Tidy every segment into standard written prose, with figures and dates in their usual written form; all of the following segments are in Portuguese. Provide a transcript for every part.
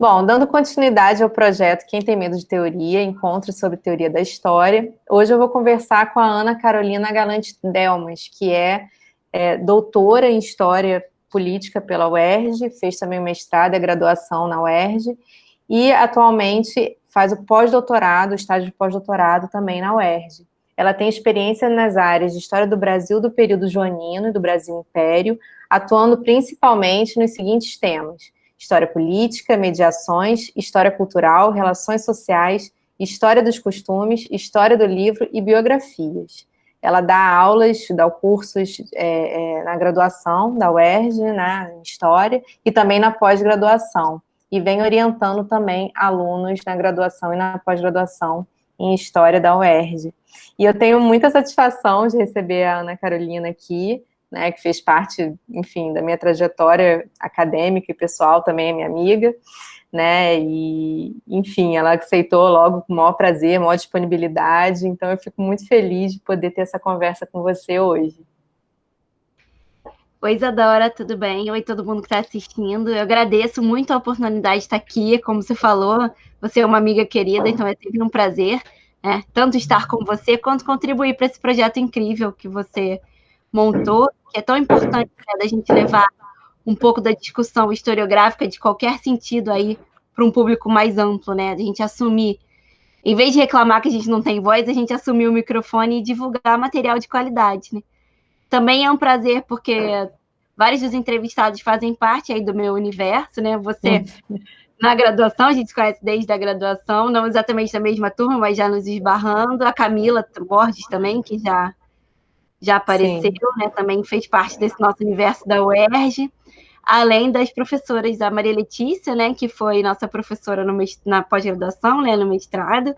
Bom, dando continuidade ao projeto Quem Tem Medo de Teoria, Encontros sobre Teoria da História, hoje eu vou conversar com a Ana Carolina Galante Delmas, que é doutora em História Política pela UERJ, fez também o mestrado e a graduação na UERJ, e atualmente faz o pós-doutorado, o estágio de pós-doutorado também na UERJ. Ela tem experiência nas áreas de História do Brasil do período joanino e do Brasil Império, atuando principalmente nos seguintes temas: História política, mediações, história cultural, relações sociais, história dos costumes, história do livro e biografias. Ela dá aulas, dá cursos na graduação da UERJ, né, em História, e também na pós-graduação. E vem orientando também alunos na graduação e na pós-graduação em História da UERJ. E eu tenho muita satisfação de receber a Ana Carolina aqui, né, que fez parte, enfim, da minha trajetória acadêmica e pessoal, também é minha amiga, né, e, enfim, ela aceitou logo com o maior prazer, maior disponibilidade, então eu fico muito feliz de poder ter essa conversa com você hoje. Oi, Isadora, tudo bem? Oi, todo mundo que está assistindo. Eu agradeço muito a oportunidade de estar aqui. Como você falou, você é uma amiga querida, então é sempre um prazer, né, tanto estar com você, quanto contribuir para esse projeto incrível que você montou, que é tão importante, né, da gente levar um pouco da discussão historiográfica de qualquer sentido aí para um público mais amplo, né? A gente assumir, em vez de reclamar que a gente não tem voz, a gente assumir o microfone e divulgar material de qualidade, né? Também é um prazer porque vários dos entrevistados fazem parte aí do meu universo, né? Você, na graduação, a gente se conhece desde a graduação, não exatamente da mesma turma, mas já nos esbarrando. A Camila Borges também, que já apareceu, né? Também fez parte desse nosso universo da UERJ. Além das professoras, a Maria Letícia, né, que foi nossa professora na pós-graduação, né, no mestrado,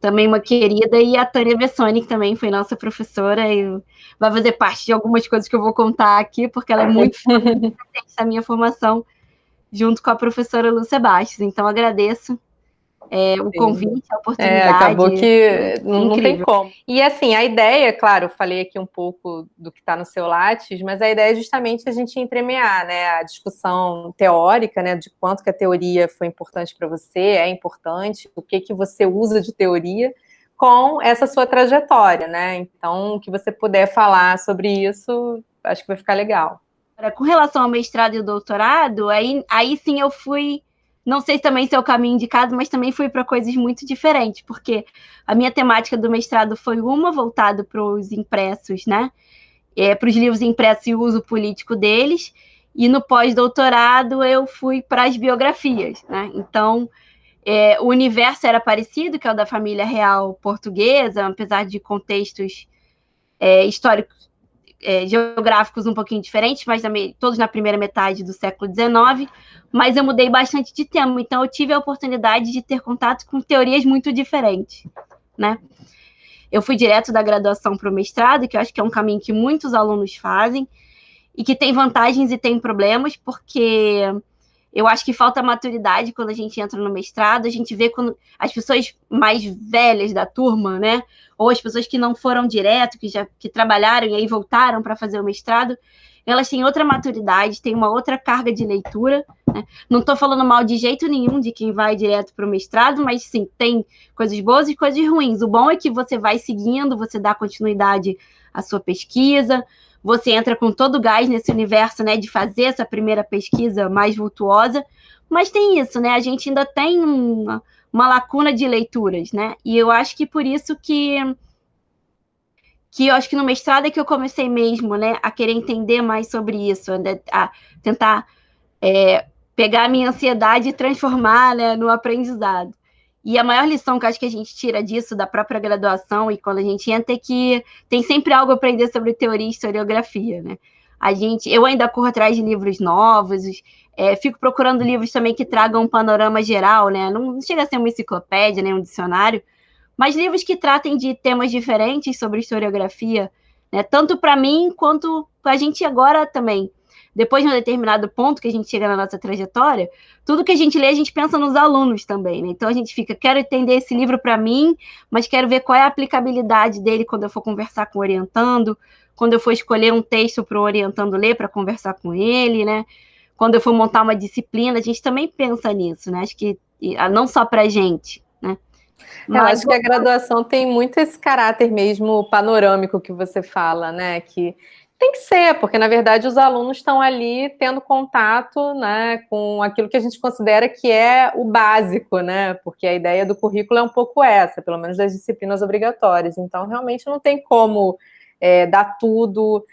também uma querida, e a Tânia Bessoni, que também foi nossa professora, e vai fazer parte de algumas coisas que eu vou contar aqui, porque ela é muito importante na minha formação, junto com a professora Lúcia Bastos. Então, agradeço o convite, a oportunidade. Acabou que não tem como. E assim, a ideia, claro, eu falei aqui um pouco do que está no seu Lattes, mas a ideia é justamente a gente entremear, né, a discussão teórica, né, de quanto que a teoria foi importante para você, é importante, o que você usa de teoria, com essa sua trajetória, né? Então, o que você puder falar sobre isso, acho que vai ficar legal. Com relação ao mestrado e o doutorado, aí sim eu fui, não sei também se é o caminho indicado, mas também fui para coisas muito diferentes, porque a minha temática do mestrado foi uma voltada para os impressos, né? Para os livros impressos e o uso político deles, e no pós-doutorado eu fui para as biografias, né? Então, o universo era parecido, que é o da família real portuguesa, apesar de contextos históricos, geográficos um pouquinho diferentes, mas todos na primeira metade do século XIX, mas eu mudei bastante de tema, então eu tive a oportunidade de ter contato com teorias muito diferentes, né? Eu fui direto da graduação para o mestrado, que eu acho que é um caminho que muitos alunos fazem, e que tem vantagens e tem problemas, porque eu acho que falta maturidade quando a gente entra no mestrado, a gente vê quando as pessoas mais velhas da turma, né, ou as pessoas que não foram direto, que trabalharam e aí voltaram para fazer o mestrado, elas têm outra maturidade, têm uma outra carga de leitura, né? Não estou falando mal de jeito nenhum de quem vai direto para o mestrado, mas sim, tem coisas boas e coisas ruins. O bom é que você vai seguindo, você dá continuidade à sua pesquisa, você entra com todo o gás nesse universo, né, de fazer essa primeira pesquisa mais vultuosa, mas tem isso, né, a gente ainda tem uma lacuna de leituras, né, e eu acho que por isso que eu acho que no mestrado é que eu comecei mesmo, né, a querer entender mais sobre isso, né, a tentar pegar a minha ansiedade e transformar, né, no aprendizado. E a maior lição que eu acho que a gente tira disso, da própria graduação, e quando a gente entra, é que tem sempre algo a aprender sobre teoria e historiografia, né? Eu ainda corro atrás de livros novos, fico procurando livros também que tragam um panorama geral, né? Não chega a ser uma enciclopédia, nem um dicionário, mas livros que tratem de temas diferentes sobre historiografia, né? Tanto para mim, quanto para a gente agora também. Depois de um determinado ponto que a gente chega na nossa trajetória, tudo que a gente lê, a gente pensa nos alunos também, né? Então a gente fica, quero entender esse livro para mim, mas quero ver qual é a aplicabilidade dele quando eu for conversar com o orientando, quando eu for escolher um texto para o orientando ler, para conversar com ele, né? quando eu for montar uma disciplina, a gente também pensa nisso, né? Acho que não só para a gente, né? Eu acho que a graduação tem muito esse caráter mesmo panorâmico que você fala, né? Que tem que ser, porque na verdade os alunos estão ali tendo contato, né, com aquilo que a gente considera que é o básico, né? Porque a ideia do currículo é um pouco essa, pelo menos das disciplinas obrigatórias. Então, realmente não tem como dar tudo,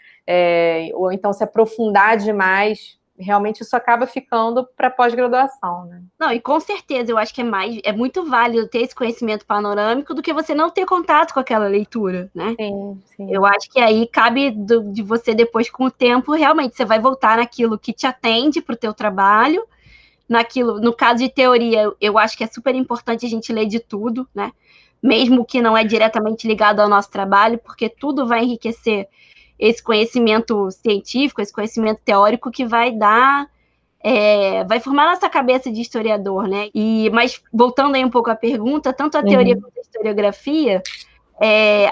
ou então se aprofundar demais. Realmente isso acaba ficando para pós-graduação, né? Não, e com certeza eu acho que é muito válido ter esse conhecimento panorâmico do que você não ter contato com aquela leitura, né? Sim, sim. Eu acho que aí cabe de você depois, com o tempo, realmente você vai voltar naquilo que te atende para o teu trabalho, naquilo, no caso de teoria, eu acho que é super importante a gente ler de tudo, né? Mesmo que não é diretamente ligado ao nosso trabalho, porque tudo vai enriquecer esse conhecimento científico, esse conhecimento teórico que vai dar, vai formar nossa cabeça de historiador, né? Mas voltando aí um pouco à pergunta, tanto a teoria quanto a historiografia,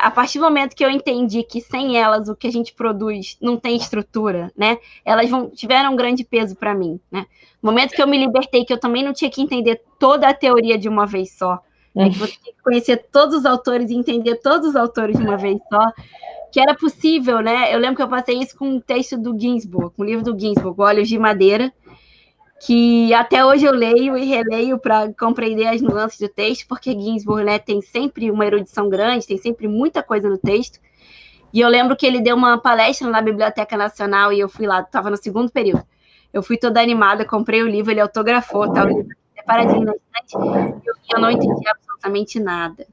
a partir do momento que eu entendi que sem elas o que a gente produz não tem estrutura, né? Elas tiveram um grande peso para mim, né? No momento que eu me libertei, que eu também não tinha que entender toda a teoria de uma vez só, que você tinha que conhecer todos os autores e entender todos os autores de uma vez só, que era possível, né? Eu lembro que eu passei isso com um texto do Ginsburg, um livro do Ginsburg, Olhos de Madeira, que até hoje eu leio e releio para compreender as nuances do texto, porque Ginsburg, né, tem sempre uma erudição grande, tem sempre muita coisa no texto. E eu lembro que ele deu uma palestra na Biblioteca Nacional e eu fui lá, estava no segundo período. Eu fui toda animada, comprei o livro, ele autografou, tá, o livro separadinho na estante, e eu não entendi absolutamente nada.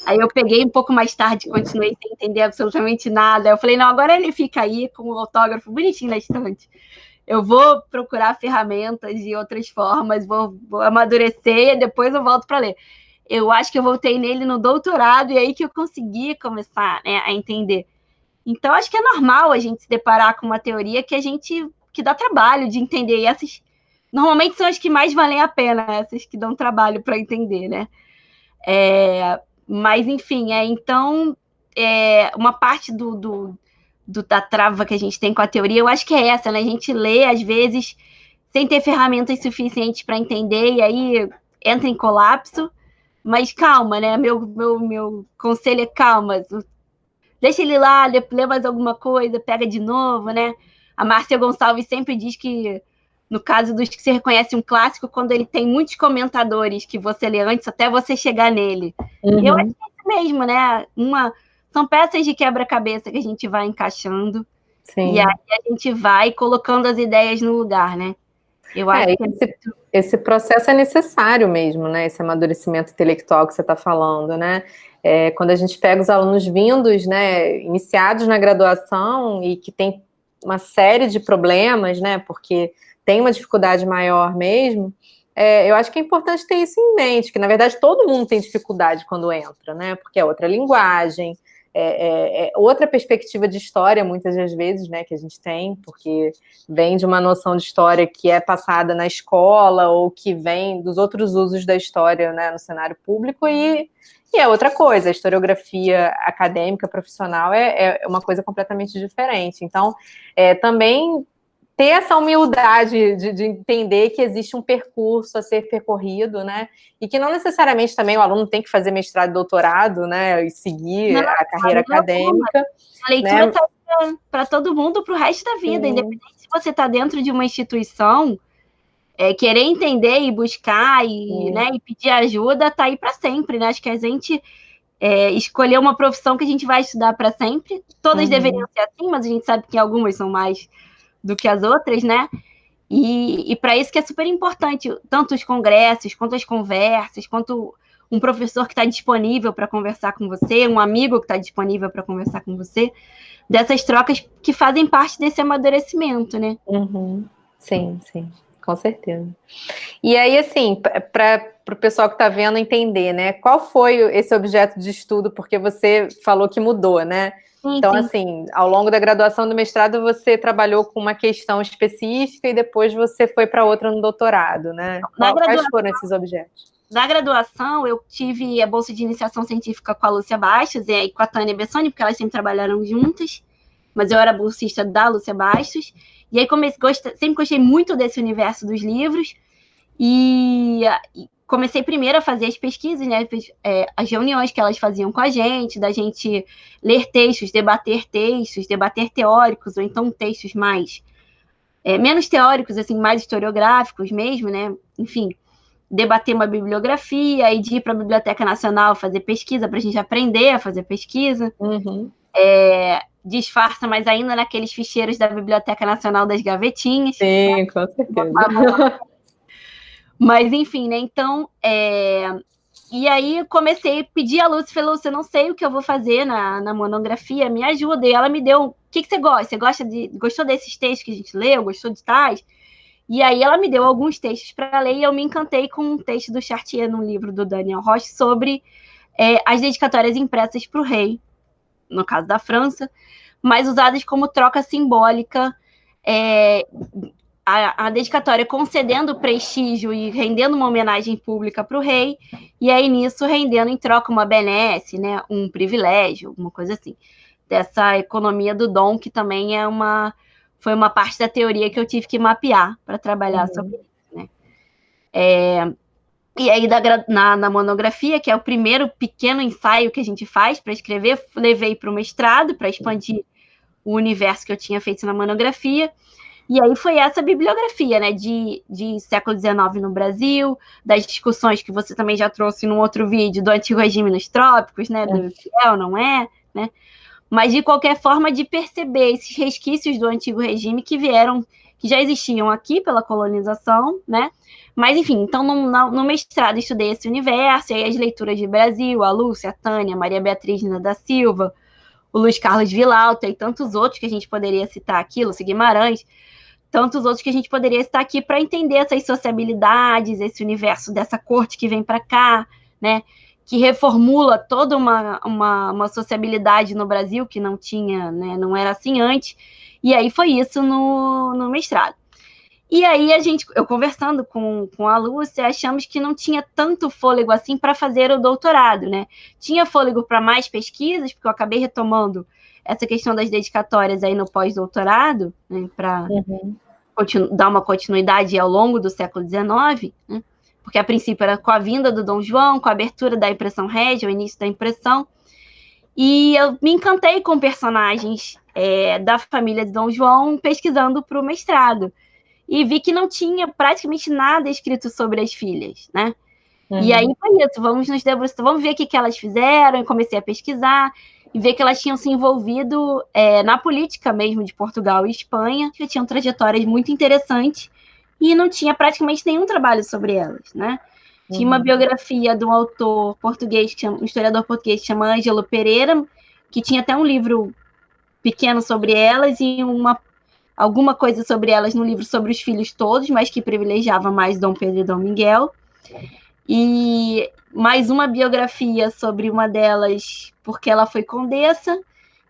Aí eu peguei um pouco mais tarde, continuei sem entender absolutamente nada. Eu falei, não, agora ele fica aí com o autógrafo bonitinho na estante. Eu vou procurar ferramentas e outras formas, vou amadurecer e depois eu volto para ler. Eu acho que eu voltei nele no doutorado e aí que eu consegui começar, né, a entender. Então, acho que é normal a gente se deparar com uma teoria que dá trabalho de entender. E essas, normalmente, são as que mais valem a pena, essas que dão trabalho para entender, né? Mas, enfim, então, uma parte da trava que a gente tem com a teoria, eu acho que é essa, né? A gente lê, às vezes, sem ter ferramentas suficientes para entender, e aí entra em colapso. Mas calma, né? Meu conselho é calma. Deixa ele lá, lê mais alguma coisa, pega de novo, né? A Márcia Gonçalves sempre diz que, no caso dos que você reconhece um clássico, quando ele tem muitos comentadores que você lê antes, até você chegar nele. E eu acho que é isso mesmo, né? São peças de quebra-cabeça que a gente vai encaixando. Sim. E aí a gente vai colocando as ideias no lugar, né? Eu acho que esse processo é necessário mesmo, né? Esse amadurecimento intelectual que você está falando, né? Quando a gente pega os alunos vindos, né, iniciados na graduação e que tem uma série de problemas, né, porque tem uma dificuldade maior mesmo, eu acho que é importante ter isso em mente, que na verdade todo mundo tem dificuldade quando entra, né, porque é outra linguagem, outra perspectiva de história, muitas das vezes, né, que a gente tem, porque vem de uma noção de história que é passada na escola ou que vem dos outros usos da história, né, no cenário público e é outra coisa, a historiografia acadêmica, profissional é uma coisa completamente diferente. Então, também ter essa humildade de entender que existe um percurso a ser percorrido, né? E que não necessariamente também o aluno tem que fazer mestrado e doutorado, né? E seguir a carreira acadêmica. A leitura está para todo mundo para o resto da vida, independente se você está dentro de uma instituição. Querer entender e buscar né, e pedir ajuda tá aí para sempre, né? Acho que a gente escolher uma profissão que a gente vai estudar para sempre. Todas deveriam ser assim, mas a gente sabe que algumas são mais do que as outras, né? E para isso que é super importante, tanto os congressos, quanto as conversas, quanto um professor que está disponível para conversar com você, um amigo que está disponível para conversar com você, dessas trocas que fazem parte desse amadurecimento, né? Sim, sim. Com certeza. E aí, assim, para o pessoal que está vendo entender, né? Qual foi esse objeto de estudo? Porque você falou que mudou, né? Sim, então, assim, ao longo da graduação do mestrado, você trabalhou com uma questão específica e depois você foi para outra no doutorado, né? Quais foram esses objetos? Na graduação, eu tive a bolsa de iniciação científica com a Lúcia Bastos e com a Tânia Bessoni, porque elas sempre trabalharam juntas, mas eu era bolsista da Lúcia Bastos. E aí sempre gostei muito desse universo dos livros, e comecei primeiro a fazer as pesquisas, né, as reuniões que elas faziam com a gente, da gente ler textos, debater teóricos, ou então textos mais menos teóricos, assim, mais historiográficos mesmo, né, enfim, debater uma bibliografia, e de ir para a Biblioteca Nacional fazer pesquisa, para a gente aprender a fazer pesquisa. Disfarça, mas ainda naqueles ficheiros da Biblioteca Nacional das gavetinhas. Sim, com certeza. Mas, enfim, né? Então, e aí comecei a pedir a Lúcia, falei, Lúcia, eu não sei o que eu vou fazer na monografia, me ajuda. E ela me deu, o que você gosta? Você gostou desses textos que a gente leu? Gostou de tais? E aí ela me deu alguns textos para ler, e eu me encantei com um texto do Chartier, num livro do Daniel Roche, sobre as dedicatórias impressas para o rei, no caso da França, mas usadas como troca simbólica, a dedicatória concedendo prestígio e rendendo uma homenagem pública para o rei, e aí nisso rendendo em troca uma benesse, né, um privilégio, uma coisa assim, dessa economia do dom, que também foi uma parte da teoria que eu tive que mapear para trabalhar sobre isso, né. E aí, na monografia, que é o primeiro pequeno ensaio que a gente faz para escrever, levei para o mestrado, para expandir o universo que eu tinha feito na monografia. E aí foi essa bibliografia, né, de século XIX no Brasil, das discussões que você também já trouxe num outro vídeo, do antigo regime nos trópicos, né, do que é ou não é, né, mas de qualquer forma de perceber esses resquícios do antigo regime que já existiam aqui pela colonização, né, mas enfim, então no mestrado estudei esse universo, e aí as leituras de Brasil, a Lúcia, a Tânia, a Maria Beatriz Nina da Silva, o Luiz Carlos Villalta e tantos outros que a gente poderia citar aqui, Lúcia Guimarães, tantos outros que a gente poderia citar aqui para entender essas sociabilidades, esse universo dessa corte que vem para cá, né, que reformula toda uma sociabilidade no Brasil que não tinha, né, não era assim antes, e aí foi isso no mestrado. E aí eu conversando com a Lúcia, achamos que não tinha tanto fôlego assim para fazer o doutorado, né? Tinha fôlego para mais pesquisas, porque eu acabei retomando essa questão das dedicatórias aí no pós-doutorado, né, para dar uma continuidade ao longo do século XIX, né? Porque a princípio era com a vinda do Dom João, com a abertura da impressão régia, o início da impressão, e eu me encantei com personagens da família de Dom João pesquisando para o mestrado, e vi que não tinha praticamente nada escrito sobre as filhas, né? E aí foi isso, vamos ver o que elas fizeram, e comecei a pesquisar, e ver que elas tinham se envolvido na política mesmo de Portugal e Espanha, que tinham trajetórias muito interessantes, e não tinha praticamente nenhum trabalho sobre elas, né? Tinha uma biografia de um autor português, um historiador português que chama Ângelo Pereira, que tinha até um livro pequeno sobre elas, e alguma coisa sobre elas no livro sobre os filhos todos, mas que privilegiava mais Dom Pedro e Dom Miguel. E mais uma biografia sobre uma delas, porque ela foi condessa,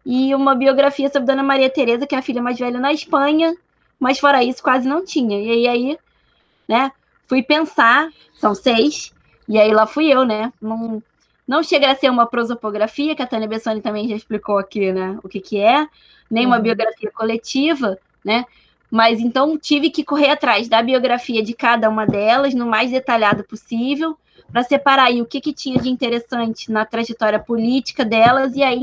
e uma biografia sobre Dona Maria Teresa, que é a filha mais velha na Espanha, mas fora isso quase não tinha. E aí, né, fui pensar, são 6, e aí lá fui eu, né, não chega a ser uma prosopografia, que a Tânia Bessoni também já explicou aqui, né, o que é, nem uma biografia coletiva, né, mas então tive que correr atrás da biografia de cada uma delas, no mais detalhado possível, para separar aí o que tinha de interessante na trajetória política delas, e aí,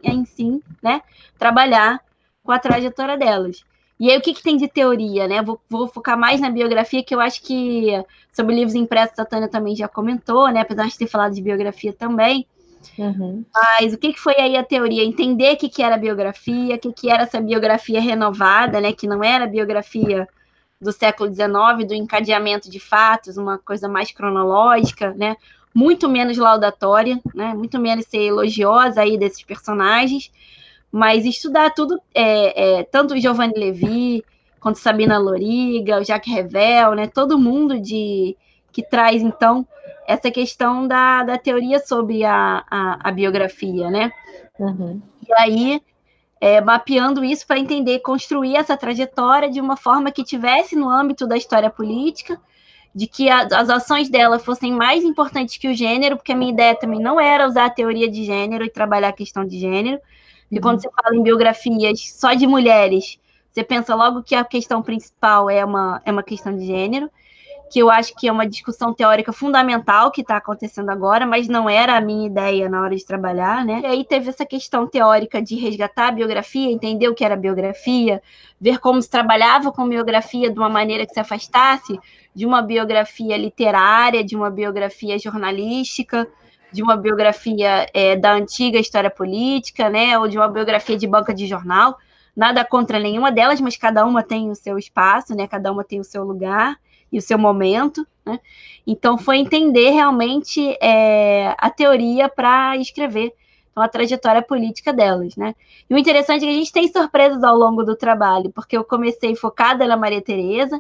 enfim, né, trabalhar com a trajetória delas. E aí, o que tem de teoria, né? Vou focar mais na biografia, que eu acho que sobre livros impressos a Tânia também já comentou, né? Apesar de ter falado de biografia também. Mas o que foi aí a teoria? Entender o que era a biografia, o que era essa biografia renovada, né? Que não era a biografia do século XIX, do encadeamento de fatos, uma coisa mais cronológica, né? Muito menos laudatória, né? Muito menos ser elogiosa aí desses personagens, mas estudar tudo, tanto o Giovanni Levi, quanto Sabina Loriga, o Jacques Revel, né? Todo mundo que traz, então, essa questão da teoria sobre a biografia, né? E aí, mapeando isso para entender, construir essa trajetória de uma forma que tivesse no âmbito da história política, de que as ações dela fossem mais importantes que o gênero, porque a minha ideia também não era usar a teoria de gênero e trabalhar a questão de gênero, porque quando você fala em biografias só de mulheres, você pensa logo que a questão principal é uma questão de gênero, que eu acho que é uma discussão teórica fundamental que está acontecendo agora, mas não era a minha ideia na hora de trabalhar, né? E aí teve essa questão teórica de resgatar a biografia, entender o que era biografia, ver como se trabalhava com biografia de uma maneira que se afastasse de uma biografia literária, de uma biografia jornalística, de uma biografia da antiga história política, né? Ou de uma biografia de banca de jornal. Nada contra nenhuma delas, mas cada uma tem o seu espaço, né? Cada uma tem o seu lugar e o seu momento, né? Então, foi entender realmente a teoria para escrever então, a trajetória política delas, né? E o interessante é que a gente tem surpresas ao longo do trabalho, porque eu comecei focada na Maria Tereza,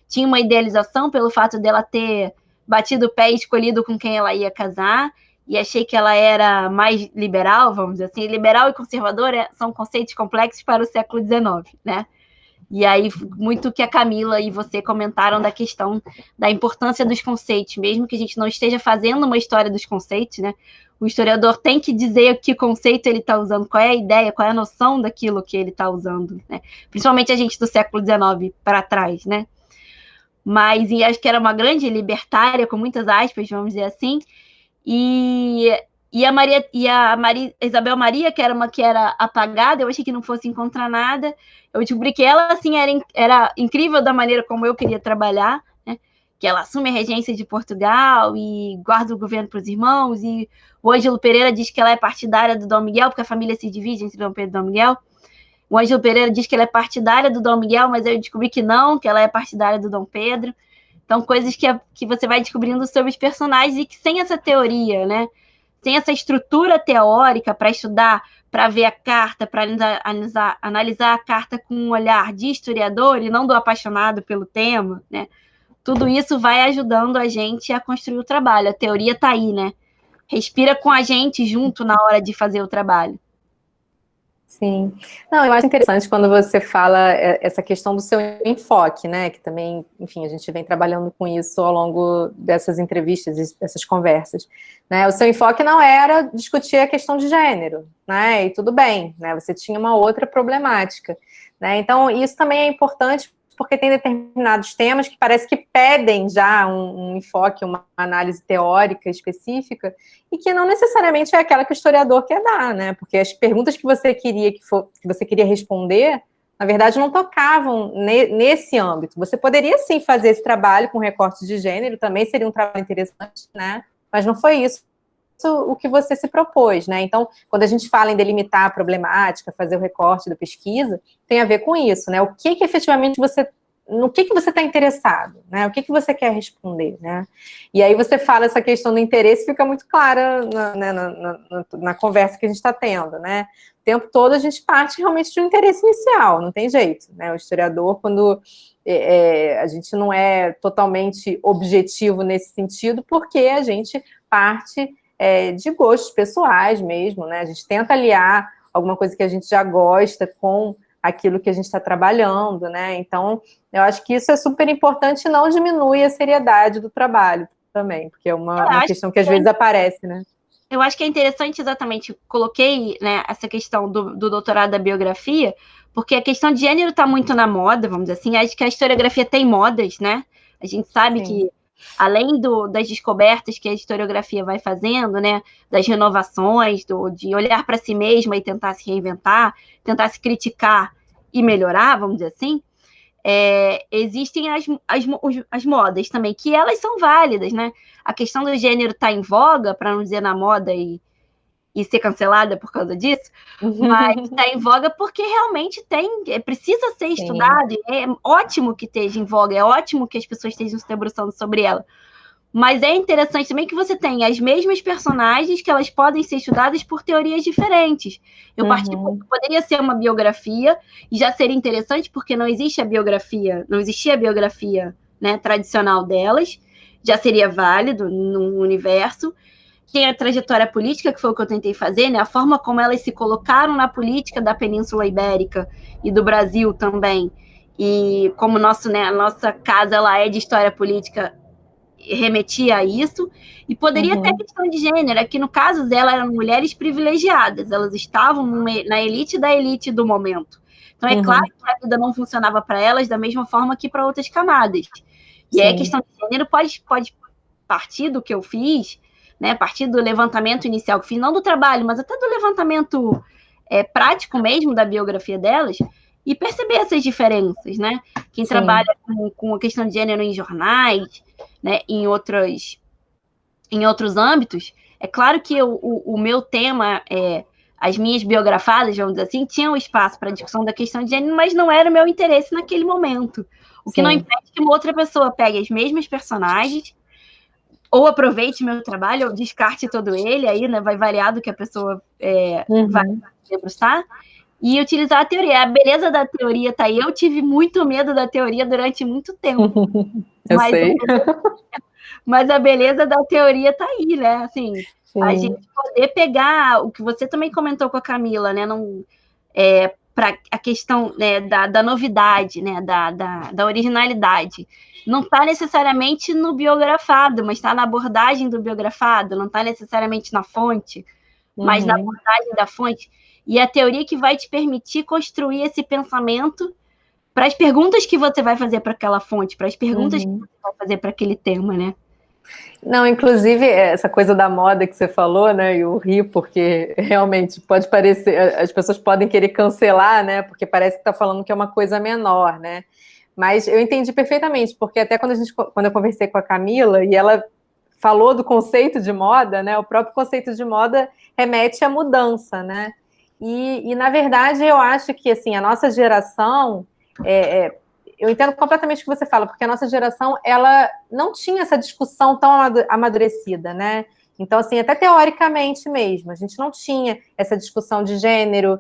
tinha uma idealização pelo fato dela ter batido o pé e escolhido com quem ela ia casar, e achei que ela era mais liberal, vamos dizer assim. Liberal e conservador são conceitos complexos para o século XIX, né? E aí, muito que a Camila e você comentaram da questão da importância dos conceitos, mesmo que a gente não esteja fazendo uma história dos conceitos, né? O historiador tem que dizer que conceito ele está usando, qual é a ideia, qual é a noção daquilo que ele está usando, né? Principalmente a gente do século XIX para trás, né? Mas e acho que era uma grande libertária, com muitas aspas, vamos dizer assim, e a Isabel Maria, que era uma que era apagada, eu achei que não fosse encontrar nada. Eu descobri que ela, assim, era incrível da maneira como eu queria trabalhar, né? Que ela assume a regência de Portugal e guarda o governo para os irmãos, e o Ângelo Pereira diz que ela é partidária do Dom Miguel, porque a família se divide entre Dom Pedro e Dom Miguel. O Ângelo Pereira diz que ela é partidária do Dom Miguel, mas eu descobri que não, que ela é partidária do Dom Pedro. Então, coisas que você vai descobrindo sobre os personagens e que sem essa teoria, né? Sem essa estrutura teórica para estudar, para ver a carta, para analisar a carta com um olhar de historiador e não do apaixonado pelo tema, né? Tudo isso vai ajudando a gente a construir o trabalho. A teoria está aí, né? Respira com a gente junto na hora de fazer o trabalho. Sim. Não, eu acho interessante quando você fala essa questão do seu enfoque, né? Que também, enfim, a gente vem trabalhando com isso ao longo dessas entrevistas, dessas conversas, né? O seu enfoque não era discutir a questão de gênero, né? E tudo bem, né? Você tinha uma outra problemática, né? Então, isso também é importante porque tem determinados temas que parece que pedem já um enfoque, uma análise teórica específica, e que não necessariamente é aquela que o historiador quer dar, né? Porque as perguntas que você queria responder, na verdade, não tocavam nesse âmbito. Você poderia, sim, fazer esse trabalho com recorte de gênero, também seria um trabalho interessante, né? Mas não foi isso o que você se propôs, né? Então, quando a gente fala em delimitar a problemática, fazer o recorte da pesquisa, tem a ver com isso, né? O que efetivamente no que você está interessado, né? O que você quer responder, né? E aí você fala essa questão do interesse, fica muito clara na conversa que a gente está tendo, né? O tempo todo a gente parte realmente de um interesse inicial, não tem jeito, né? O historiador, quando a gente não é totalmente objetivo nesse sentido, porque a gente parte de gostos pessoais mesmo, né? A gente tenta aliar alguma coisa que a gente já gosta com aquilo que a gente está trabalhando, né? Então, eu acho que isso é super importante e não diminui a seriedade do trabalho também, porque é uma questão que às vezes aparece, né? Eu acho que é interessante exatamente, coloquei, né, essa questão do doutorado da biografia, porque a questão de gênero está muito na moda, vamos dizer assim, acho que a historiografia tem modas, né? A gente sabe que além das descobertas que a historiografia vai fazendo, né, das renovações, de olhar para si mesma e tentar se reinventar, tentar se criticar e melhorar, vamos dizer assim, existem as modas também, que elas são válidas, né? A questão do gênero está em voga, para não dizer na moda e ser cancelada por causa disso, mas está em voga porque realmente precisa ser estudado, é ótimo que esteja em voga, é ótimo que as pessoas estejam se debruçando sobre ela, mas é interessante também que você tenha as mesmas personagens que elas podem ser estudadas por teorias diferentes. Eu poderia ser uma biografia, e já seria interessante porque não existia a biografia, né, tradicional delas, já seria válido no universo. Tem a trajetória política, que foi o que eu tentei fazer, né? A forma como elas se colocaram na política da Península Ibérica e do Brasil também. E como a nossa casa ela é de história política, remetia a isso. E poderia ter a questão de gênero, que no caso dela eram mulheres privilegiadas, elas estavam na elite da elite do momento. Então, é claro que a vida não funcionava para elas da mesma forma que para outras camadas. E aí a questão de gênero pode partir do que eu fiz, né? Partir do levantamento inicial que fiz, não do trabalho, mas até do levantamento prático mesmo da biografia delas, e perceber essas diferenças, né? Quem trabalha com a questão de gênero em jornais, né? Em outros âmbitos, é claro que o meu tema, as minhas biografadas, vamos dizer assim, tinham espaço para a discussão da questão de gênero, mas não era o meu interesse naquele momento. O que não impede que uma outra pessoa pegue as mesmas personagens, ou aproveite meu trabalho, ou descarte todo ele, aí, né, vai variar do que a pessoa vai debruçar, e utilizar a teoria. A beleza da teoria tá aí. Eu tive muito medo da teoria durante muito tempo. Eu sei. Mas a beleza da teoria tá aí, né? Assim, a gente poder pegar o que você também comentou com a Camila, né? Para a questão, né, da novidade, né? Da originalidade. Não está necessariamente no biografado, mas está na abordagem do biografado, não está necessariamente na fonte, mas na abordagem da fonte. E a teoria que vai te permitir construir esse pensamento para as perguntas que você vai fazer para aquela fonte, para as perguntas que você vai fazer para aquele tema, né? Não, inclusive, essa coisa da moda que você falou, né, eu ri porque realmente pode parecer, as pessoas podem querer cancelar, né, porque parece que está falando que é uma coisa menor, né, mas eu entendi perfeitamente, porque até quando eu conversei com a Camila, e ela falou do conceito de moda, né, o próprio conceito de moda remete à mudança, né, e na verdade, eu acho que, assim, a nossa geração... eu entendo completamente o que você fala, porque a nossa geração, ela não tinha essa discussão tão amadurecida, né? Então, assim, até teoricamente mesmo, a gente não tinha essa discussão de gênero,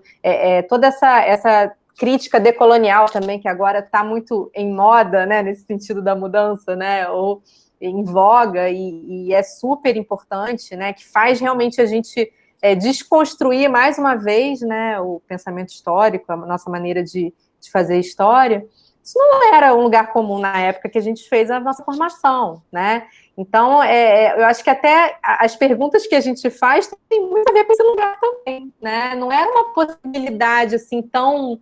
toda essa crítica decolonial também, que agora está muito em moda, né, nesse sentido da mudança, né, ou em voga, e é super importante, né, que faz realmente a gente desconstruir mais uma vez, né, o pensamento histórico, a nossa maneira de fazer história. Isso não era um lugar comum na época que a gente fez a nossa formação, né? Então, eu acho que até as perguntas que a gente faz têm muito a ver com esse lugar também, né? Não era uma possibilidade, assim, tão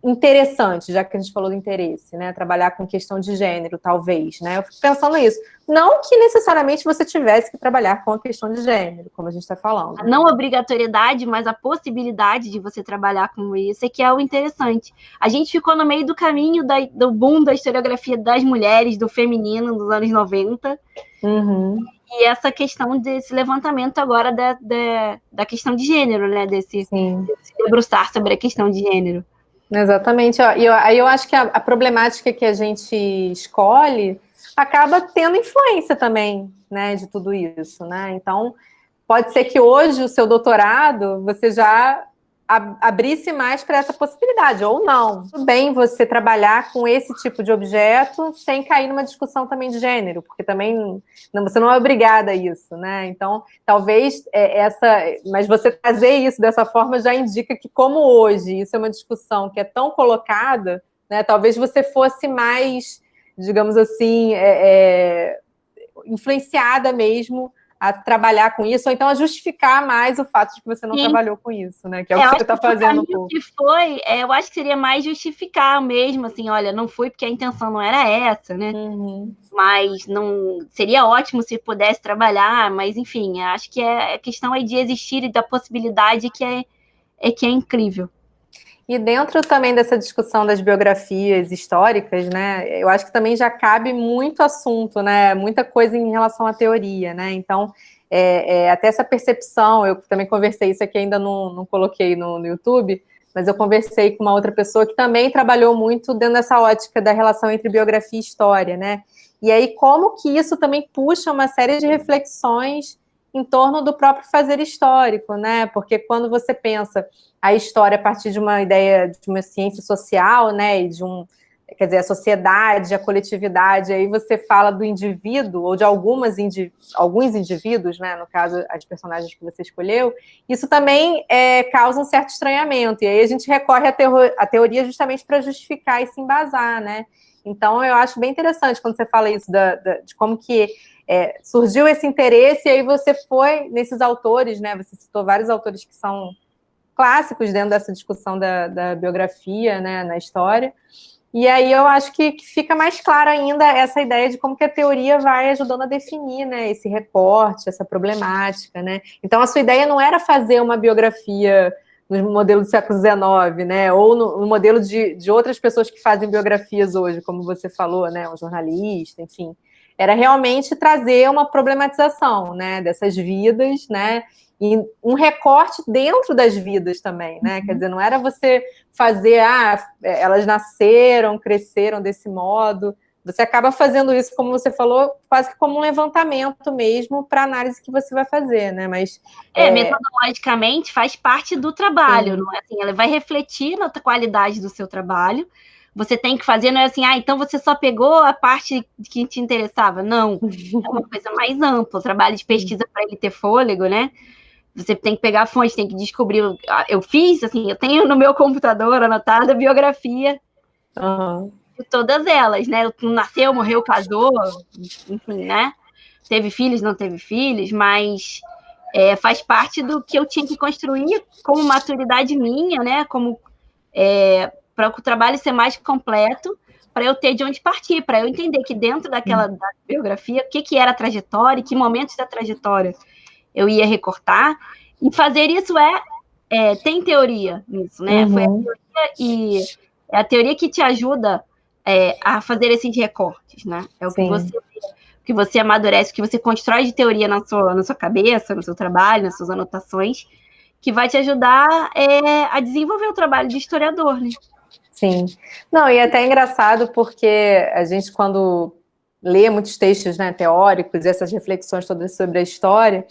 interessante, já que a gente falou do interesse, né? Trabalhar com questão de gênero, talvez, né? Eu fico pensando nisso. Não que necessariamente você tivesse que trabalhar com a questão de gênero, como a gente está falando. A não obrigatoriedade, mas a possibilidade de você trabalhar com isso é que é o interessante. A gente ficou no meio do caminho do boom da historiografia das mulheres, do feminino, nos anos 90. E essa questão desse levantamento agora da questão de gênero, né? Desse debruçar sobre a questão de gênero. Exatamente. Aí eu acho que a problemática que a gente escolhe acaba tendo influência também, né, de tudo isso, né? Então, pode ser que hoje o seu doutorado você já abrisse mais para essa possibilidade, ou não. Tudo bem você trabalhar com esse tipo de objeto sem cair numa discussão também de gênero, porque também você não é obrigada a isso, né? Então, talvez mas você trazer isso dessa forma já indica que, como hoje isso é uma discussão que é tão colocada, né? Talvez você fosse mais, digamos assim, influenciada mesmo a trabalhar com isso, ou então a justificar mais o fato de que você não trabalhou com isso, né? Que é o que você está fazendo um pouco. Eu acho que seria mais justificar mesmo, assim, olha, não foi porque a intenção não era essa, né? Mas não seria ótimo se pudesse trabalhar, mas enfim, acho que a questão de existir e da possibilidade que é incrível. E dentro também dessa discussão das biografias históricas, né, eu acho que também já cabe muito assunto, né, muita coisa em relação à teoria, né, então, até essa percepção, eu também conversei, isso aqui ainda não coloquei no YouTube, mas eu conversei com uma outra pessoa que também trabalhou muito dentro dessa ótica da relação entre biografia e história, né, e aí como que isso também puxa uma série de reflexões em torno do próprio fazer histórico, né? Porque quando você pensa a história a partir de uma ideia de uma ciência social, né? E quer dizer, a sociedade, a coletividade, aí você fala do indivíduo, ou de alguns indivíduos, né? No caso, as personagens que você escolheu, isso também causa um certo estranhamento. E aí a gente recorre à teoria justamente para justificar e se embasar, né? Então, eu acho bem interessante quando você fala isso de como que surgiu esse interesse, e aí você foi nesses autores, né? Você citou vários autores que são clássicos dentro dessa discussão da biografia, né, na história. E aí eu acho que fica mais clara ainda essa ideia de como que a teoria vai ajudando a definir, né, esse recorte, essa problemática, né? Então a sua ideia não era fazer uma biografia no modelo do século XIX, né, ou no modelo de outras pessoas que fazem biografias hoje, como você falou, né, um jornalista, enfim. Era realmente trazer uma problematização, né, dessas vidas, né, e um recorte dentro das vidas também, né? Quer dizer, não era você fazer, elas nasceram, cresceram desse modo. Você acaba fazendo isso, como você falou, quase que como um levantamento mesmo para a análise que você vai fazer, né? Mas metodologicamente faz parte do trabalho, não é assim? Ela vai refletir na qualidade do seu trabalho. Você tem que fazer, não é assim, então você só pegou a parte que te interessava. Não, é uma coisa mais ampla. O trabalho de pesquisa para ele ter fôlego, né? Você tem que pegar a fonte, tem que descobrir. Eu fiz, assim, eu tenho no meu computador anotada a biografia de todas elas, né? Nasceu, morreu, casou, enfim, né? Teve filhos, não teve filhos, mas faz parte do que eu tinha que construir como maturidade minha, né? Como para o trabalho ser mais completo, para eu ter de onde partir, para eu entender que dentro da biografia, o que era a trajetória, que momentos da trajetória eu ia recortar, e fazer isso tem teoria nisso, né? Foi a teoria e é a teoria que te ajuda a fazer esses recortes, né? É o que você amadurece, o que você constrói de teoria na sua cabeça, no seu trabalho, nas suas anotações, que vai te ajudar a desenvolver o trabalho de historiador, né? Sim. Não, e é até engraçado porque a gente, quando lê muitos textos, né, teóricos, essas reflexões todas sobre a história,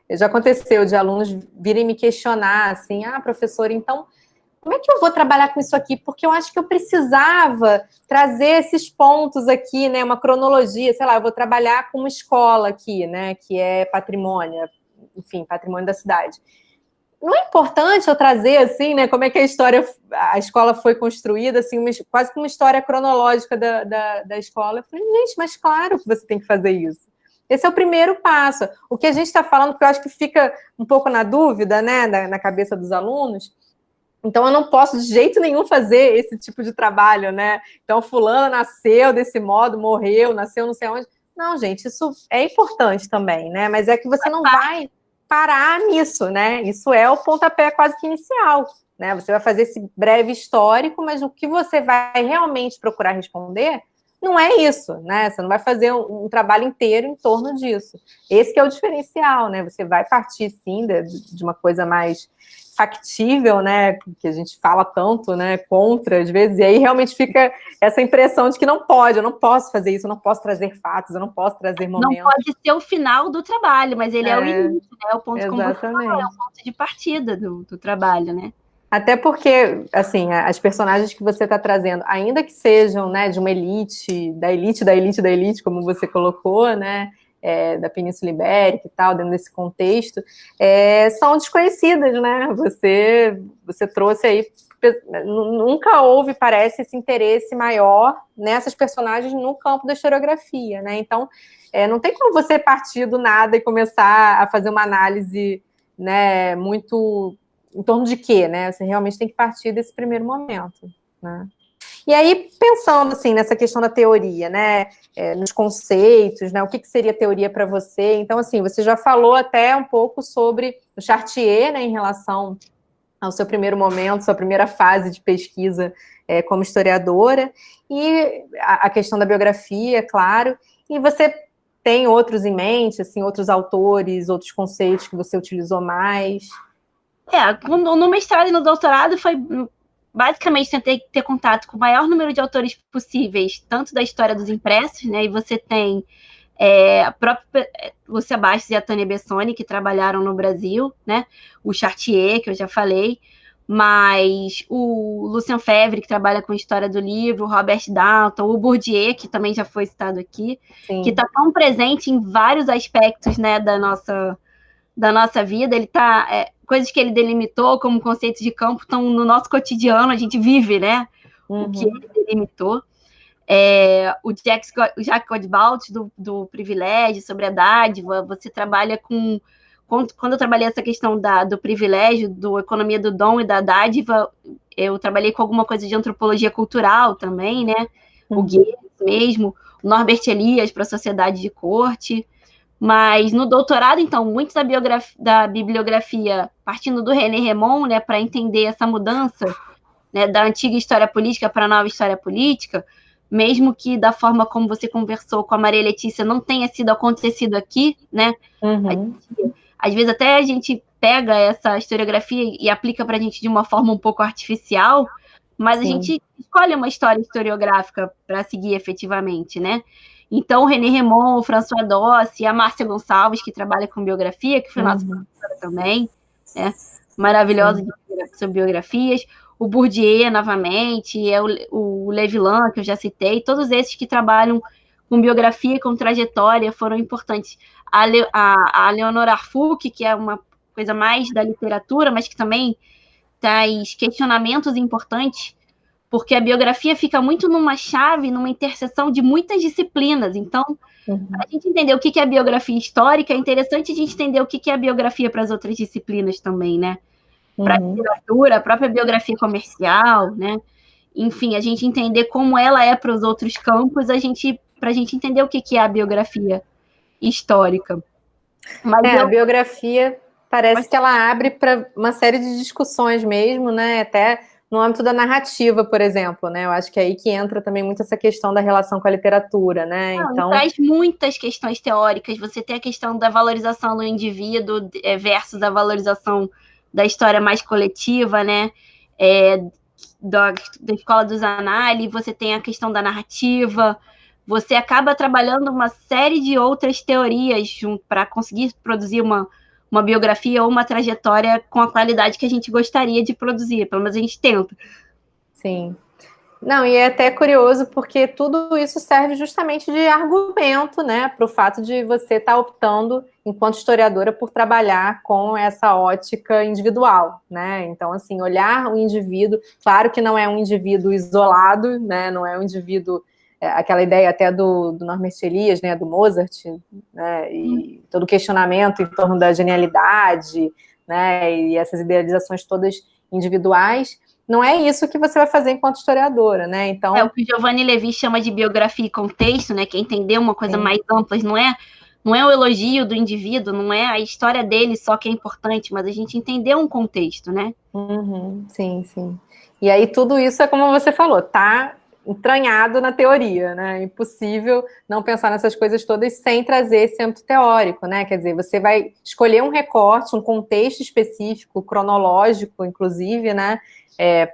já aconteceu de alunos virem me questionar, assim, professor, então, como é que eu vou trabalhar com isso aqui? Porque eu acho que eu precisava trazer esses pontos aqui, né, uma cronologia, sei lá, eu vou trabalhar com uma escola aqui, né, que é patrimônio, enfim, patrimônio da cidade. Não é importante eu trazer, assim, né, como é que a escola foi construída, assim, quase como uma história cronológica da escola. Eu falei, gente, mas claro que você tem que fazer isso. Esse é o primeiro passo. O que a gente está falando, porque eu acho que fica um pouco na dúvida, né, na cabeça dos alunos. Então, eu não posso de jeito nenhum fazer esse tipo de trabalho, né? Então, fulano nasceu desse modo, morreu, nasceu não sei onde. Não, gente, isso é importante também, né? Mas é que você não vai parar nisso, né? Isso é o pontapé quase que inicial, né? Você vai fazer esse breve histórico, mas o que você vai realmente procurar responder não é isso, né? Você não vai fazer um trabalho inteiro em torno disso. Esse que é o diferencial, né? Você vai partir, sim, de uma coisa mais factível, né? Que a gente fala tanto, né? Contra, às vezes, e aí realmente fica essa impressão de que não pode, eu não posso fazer isso, eu não posso trazer fatos, eu não posso trazer momentos. Não pode ser o final do trabalho, mas ele é o início, né? É o ponto, como você falou, é o ponto de partida do trabalho, né? Até porque, assim, as personagens que você está trazendo, ainda que sejam, né, de uma elite, da elite, da elite, da elite, como você colocou, né, da Península Ibérica e tal, dentro desse contexto, são desconhecidas, né? Você trouxe aí, nunca houve, parece, esse interesse maior nessas personagens no campo da historiografia, né? Então, não tem como você partir do nada e começar a fazer uma análise, né, muito em torno de quê, né? Você realmente tem que partir desse primeiro momento, né? E aí, pensando, assim, nessa questão da teoria, né? Nos conceitos, né? O que seria teoria para você? Então, assim, você já falou até um pouco sobre o Chartier, né? Em relação ao seu primeiro momento, sua primeira fase de pesquisa como historiadora, e a questão da biografia, claro. E você tem outros em mente, assim, outros autores, outros conceitos que você utilizou mais? No mestrado e no doutorado foi basicamente tentei ter contato com o maior número de autores possíveis, tanto da história dos impressos, né? E você tem a própria Lúcia Bastos e a Tânia Bessoni, que trabalharam no Brasil, né? O Chartier, que eu já falei, mas o Lucien Febvre, que trabalha com história do livro, o Robert Dalton, o Bourdieu, que também já foi citado aqui, Sim. que está tão presente em vários aspectos, né, da nossa vida. Ele tá coisas que ele delimitou como conceitos de campo estão no nosso cotidiano, a gente vive, né? O que ele delimitou. O Jacques Godbout do privilégio sobre a dádiva, você trabalha com Quando eu trabalhei essa questão do privilégio, do economia do dom e da dádiva, eu trabalhei com alguma coisa de antropologia cultural também, né? O Goethe mesmo, o Norbert Elias para a Sociedade de Corte. Mas no doutorado, então, muito da bibliografia partindo do René Rémond, né, para entender essa mudança, né, da antiga história política para a nova história política, mesmo que da forma como você conversou com a Maria Letícia não tenha sido acontecido aqui, né? Às vezes até a gente pega essa historiografia e aplica para a gente de uma forma um pouco artificial, mas a gente escolhe uma história historiográfica para seguir efetivamente, né? Então, o René Rémond, o François Dossi, a Márcia Gonçalves, que trabalha com biografia, que foi nossa professora também, né? Maravilhosa sobre biografias. O Bourdieu, novamente, o Levilan, que eu já citei, todos esses que trabalham com biografia, com trajetória, foram importantes. A Leonor Arfuc, que é uma coisa mais da literatura, mas que também traz questionamentos importantes, porque a biografia fica muito numa chave, numa interseção de muitas disciplinas. Então, a gente entender o que é a biografia histórica, é interessante a gente entender o que é a biografia para as outras disciplinas também, né? Para a literatura, a própria biografia comercial, né? Enfim, a gente entender como ela é para os outros campos, para a gente entender o que é a biografia histórica. Mas a biografia parece que ela abre para uma série de discussões mesmo, né? Até no âmbito da narrativa, por exemplo, né? Eu acho que é aí que entra também muito essa questão da relação com a literatura, né? Então traz muitas questões teóricas. Você tem a questão da valorização do indivíduo versus a valorização da história mais coletiva, né? Da escola dos Annales, você tem a questão da narrativa. Você acaba trabalhando uma série de outras teorias para conseguir produzir uma biografia ou uma trajetória com a qualidade que a gente gostaria de produzir, pelo menos a gente tenta. Sim. Não, e é até curioso porque tudo isso serve justamente de argumento, né, para o fato de você estar optando, enquanto historiadora, por trabalhar com essa ótica individual, né? Então, assim, olhar o indivíduo, claro que não é um indivíduo isolado, né, não é um indivíduo, aquela ideia até do Norbert Elias, né, do Mozart, né, e todo o questionamento em torno da genialidade, né, e essas idealizações todas individuais. Não é isso que você vai fazer enquanto historiadora, né? Então, o que Giovanni Levi chama de biografia e contexto, né? Que é entender uma coisa mais ampla, não é o elogio do indivíduo, não é a história dele só que é importante, mas a gente entender um contexto, né? Sim, sim. E aí tudo isso é como você falou, tá entranhado na teoria, né? É impossível não pensar nessas coisas todas sem trazer esse âmbito teórico, né? Quer dizer, você vai escolher um recorte, um contexto específico, cronológico, inclusive, né?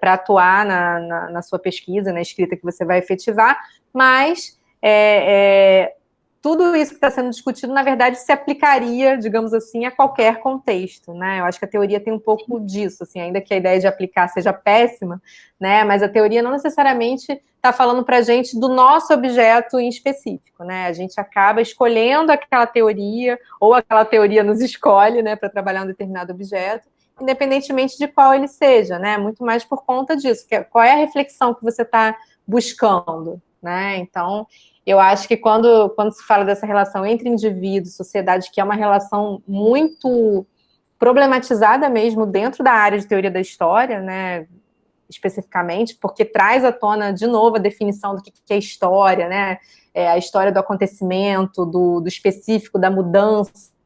Para atuar na sua pesquisa, na escrita que você vai efetivar, mas tudo isso que está sendo discutido, na verdade, se aplicaria, digamos assim, a qualquer contexto, né? Eu acho que a teoria tem um pouco disso, assim, ainda que a ideia de aplicar seja péssima, né? Mas a teoria não necessariamente está falando para a gente do nosso objeto em específico, né? A gente acaba escolhendo aquela teoria, ou aquela teoria nos escolhe, né, para trabalhar um determinado objeto, independentemente de qual ele seja, né? Muito mais por conta disso, qual é a reflexão que você está buscando, né? Então, eu acho que quando se fala dessa relação entre indivíduo e sociedade, que é uma relação muito problematizada mesmo dentro da área de teoria da história, né? Especificamente, porque traz à tona, de novo, a definição do que é história, né? A história do acontecimento, do específico, da mudança,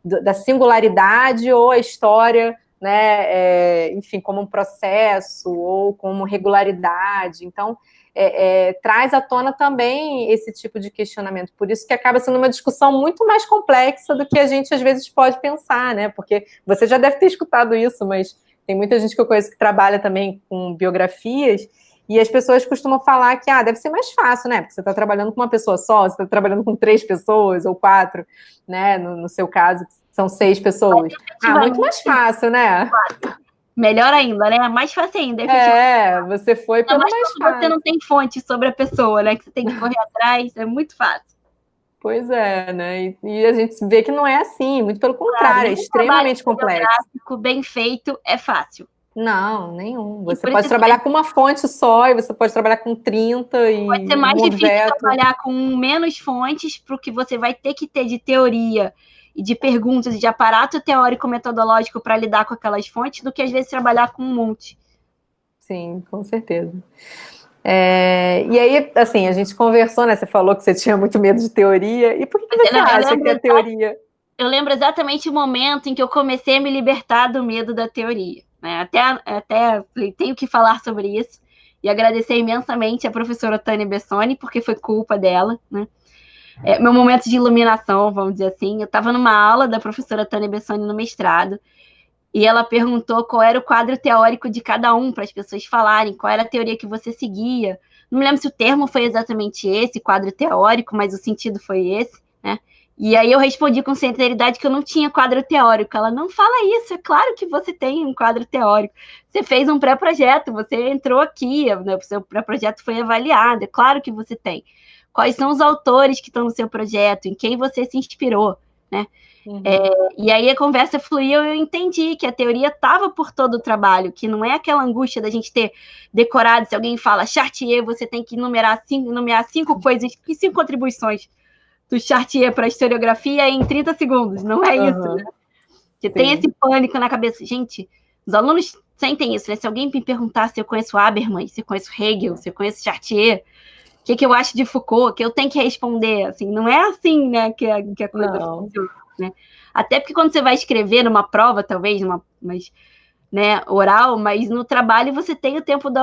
da singularidade, ou a história, né, enfim, como um processo ou como regularidade. Então, traz à tona também esse tipo de questionamento. Por isso que acaba sendo uma discussão muito mais complexa do que a gente às vezes pode pensar, né? Porque você já deve ter escutado isso, mas tem muita gente que eu conheço que trabalha também com biografias. E as pessoas costumam falar que deve ser mais fácil, né? Porque você está trabalhando com uma pessoa só, você está trabalhando com 3 pessoas ou 4, né? No seu caso, são 6 pessoas. Muito mais fácil, né? Melhor ainda, né? Mais fácil ainda. Você foi pelo mais fácil. Você não tem fonte sobre a pessoa, né? Que você tem que correr atrás, é muito fácil. Pois é, né? E a gente vê que não é assim, muito pelo contrário, é extremamente complexo. Bem feito é fácil. Não, nenhum. Você pode trabalhar com uma fonte só, e você pode trabalhar com 30 e pode ser mais difícil trabalhar com menos fontes, porque você vai ter que ter de teoria e de perguntas e de aparato teórico-metodológico para lidar com aquelas fontes do que, às vezes, trabalhar com um monte. Sim, com certeza. E aí, assim, a gente conversou, né? Você falou que você tinha muito medo de teoria. E por que você acha que a teoria... Eu lembro exatamente o momento em que eu comecei a me libertar do medo da teoria. Né? Até falei, tenho que falar sobre isso. E agradecer imensamente a professora Tânia Bessoni, porque foi culpa dela, né? Meu momento de iluminação, vamos dizer assim. Eu estava numa aula da professora Tânia Bessoni no mestrado, e ela perguntou qual era o quadro teórico de cada um, para as pessoas falarem, qual era a teoria que você seguia. Não me lembro se o termo foi exatamente esse, quadro teórico, mas o sentido foi esse, né? E aí eu respondi com sinceridade que eu não tinha quadro teórico. Ela, não fala isso, é claro que você tem um quadro teórico. Você fez um pré-projeto, você entrou aqui, né? O seu pré-projeto foi avaliado, é claro que você tem. Quais são os autores que estão no seu projeto, em quem você se inspirou, né? Uhum. E aí a conversa fluiu e eu entendi que a teoria estava por todo o trabalho, que não é aquela angústia da gente ter decorado, se alguém fala Chartier, você tem que nomear 5 coisas, 5 contribuições do Chartier para a historiografia em 30 segundos, não é isso, né? Você tem esse pânico na cabeça. Gente, os alunos sentem isso, né? Se alguém me perguntar se eu conheço Habermas, se eu conheço Hegel, se eu conheço Chartier, o que eu acho de Foucault, que eu tenho que responder, assim, não é assim, né, que a coisa funciona, né? Até porque quando você vai escrever numa prova, talvez, né, oral, mas no trabalho você tem o tempo do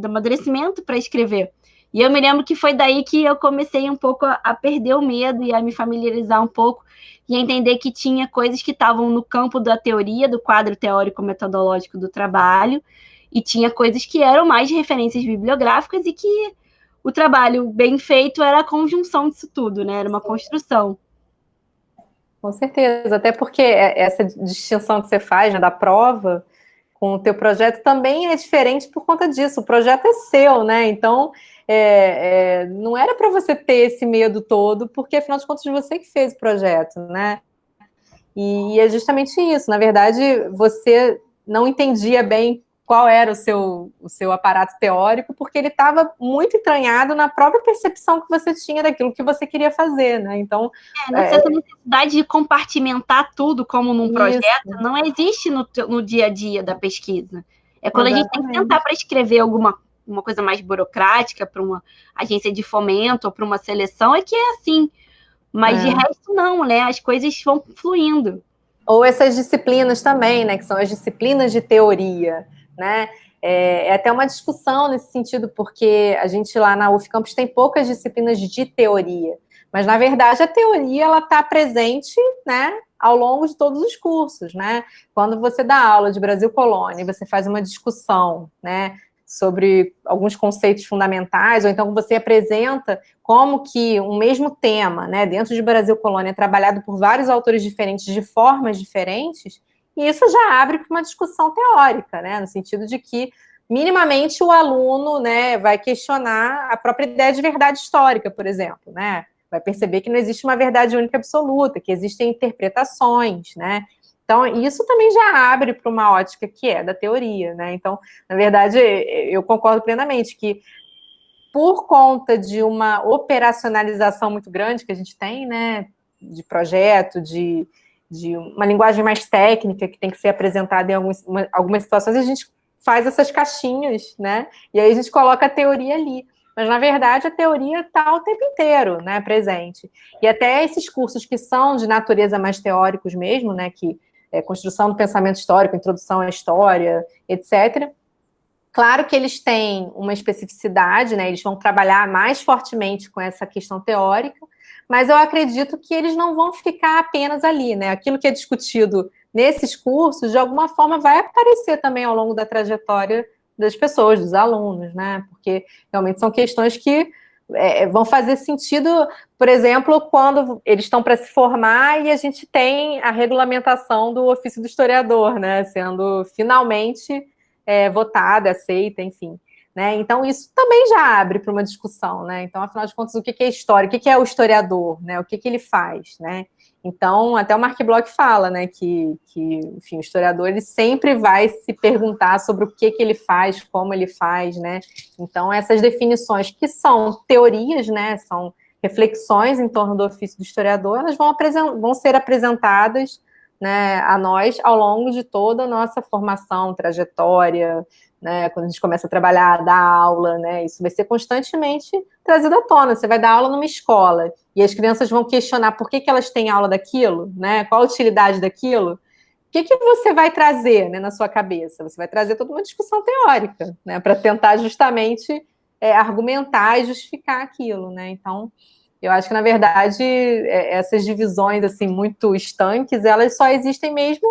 amadurecimento para escrever. E eu me lembro que foi daí que eu comecei um pouco a perder o medo e a me familiarizar um pouco e a entender que tinha coisas que estavam no campo da teoria, do quadro teórico-metodológico do trabalho, e tinha coisas que eram mais referências bibliográficas e que o trabalho bem feito era a conjunção disso tudo, né? Era uma construção. Com certeza, até porque essa distinção que você faz, né, da prova com o teu projeto também é diferente por conta disso. O projeto é seu, né? Então, não era para você ter esse medo todo, porque afinal de contas você que fez o projeto, né? E é justamente isso. Na verdade, você não entendia bem qual era o seu aparato teórico, porque ele estava muito entranhado na própria percepção que você tinha daquilo que você queria fazer, né? Então, essa necessidade de compartimentar tudo como num projeto não existe no dia a dia da pesquisa. É quando a gente tem que tentar para escrever uma coisa mais burocrática para uma agência de fomento ou para uma seleção, é que é assim. Mas de resto não, né? As coisas vão fluindo. Ou essas disciplinas também, né? Que são as disciplinas de teoria, né? É até uma discussão nesse sentido, porque a gente lá na UF Campus tem poucas disciplinas de teoria, mas na verdade a teoria ela está presente, né, ao longo de todos os cursos, né? Quando você dá aula de Brasil Colônia, você faz uma discussão, né, sobre alguns conceitos fundamentais, ou então você apresenta como que um mesmo tema, né, dentro de Brasil Colônia é trabalhado por vários autores diferentes, de formas diferentes, e isso já abre para uma discussão teórica, né, no sentido de que, minimamente, o aluno, né, vai questionar a própria ideia de verdade histórica, por exemplo, né, vai perceber que não existe uma verdade única absoluta, que existem interpretações, né. Então, isso também já abre para uma ótica que é da teoria, né? Então, na verdade, eu concordo plenamente que, por conta de uma operacionalização muito grande que a gente tem, né, de projeto, de uma linguagem mais técnica que tem que ser apresentada em algumas situações, a gente faz essas caixinhas, né? E aí a gente coloca a teoria ali. Mas, na verdade, a teoria está o tempo inteiro, né, presente. E até esses cursos que são de natureza mais teóricos mesmo, né, que construção do pensamento histórico, introdução à história, etc. Claro que eles têm uma especificidade, né? Eles vão trabalhar mais fortemente com essa questão teórica, mas eu acredito que eles não vão ficar apenas ali, né? Aquilo que é discutido nesses cursos, de alguma forma, vai aparecer também ao longo da trajetória das pessoas, dos alunos, né? Porque realmente são questões que vão fazer sentido, por exemplo, quando eles estão para se formar e a gente tem a regulamentação do ofício do historiador, né, sendo finalmente votada, aceita, enfim. Né? Então, isso também já abre para uma discussão, né? Então, afinal de contas, o que é história? O que é o historiador? Né? O que ele faz? Né? Então, até o Mark Bloch fala, né, que enfim, o historiador ele sempre vai se perguntar sobre o que ele faz, como ele faz, né? Então, essas definições que são teorias, né, são reflexões em torno do ofício do historiador, elas vão ser apresentadas, né, a nós ao longo de toda a nossa formação, trajetória, né, quando a gente começa a trabalhar, dar aula, né, isso vai ser constantemente trazido à tona. Você vai dar aula numa escola e as crianças vão questionar por que elas têm aula daquilo, né, qual a utilidade daquilo. O que você vai trazer, né, na sua cabeça? Você vai trazer toda uma discussão teórica, né, para tentar justamente argumentar e justificar aquilo, né? Então, eu acho que, na verdade, essas divisões assim muito estanques, elas só existem mesmo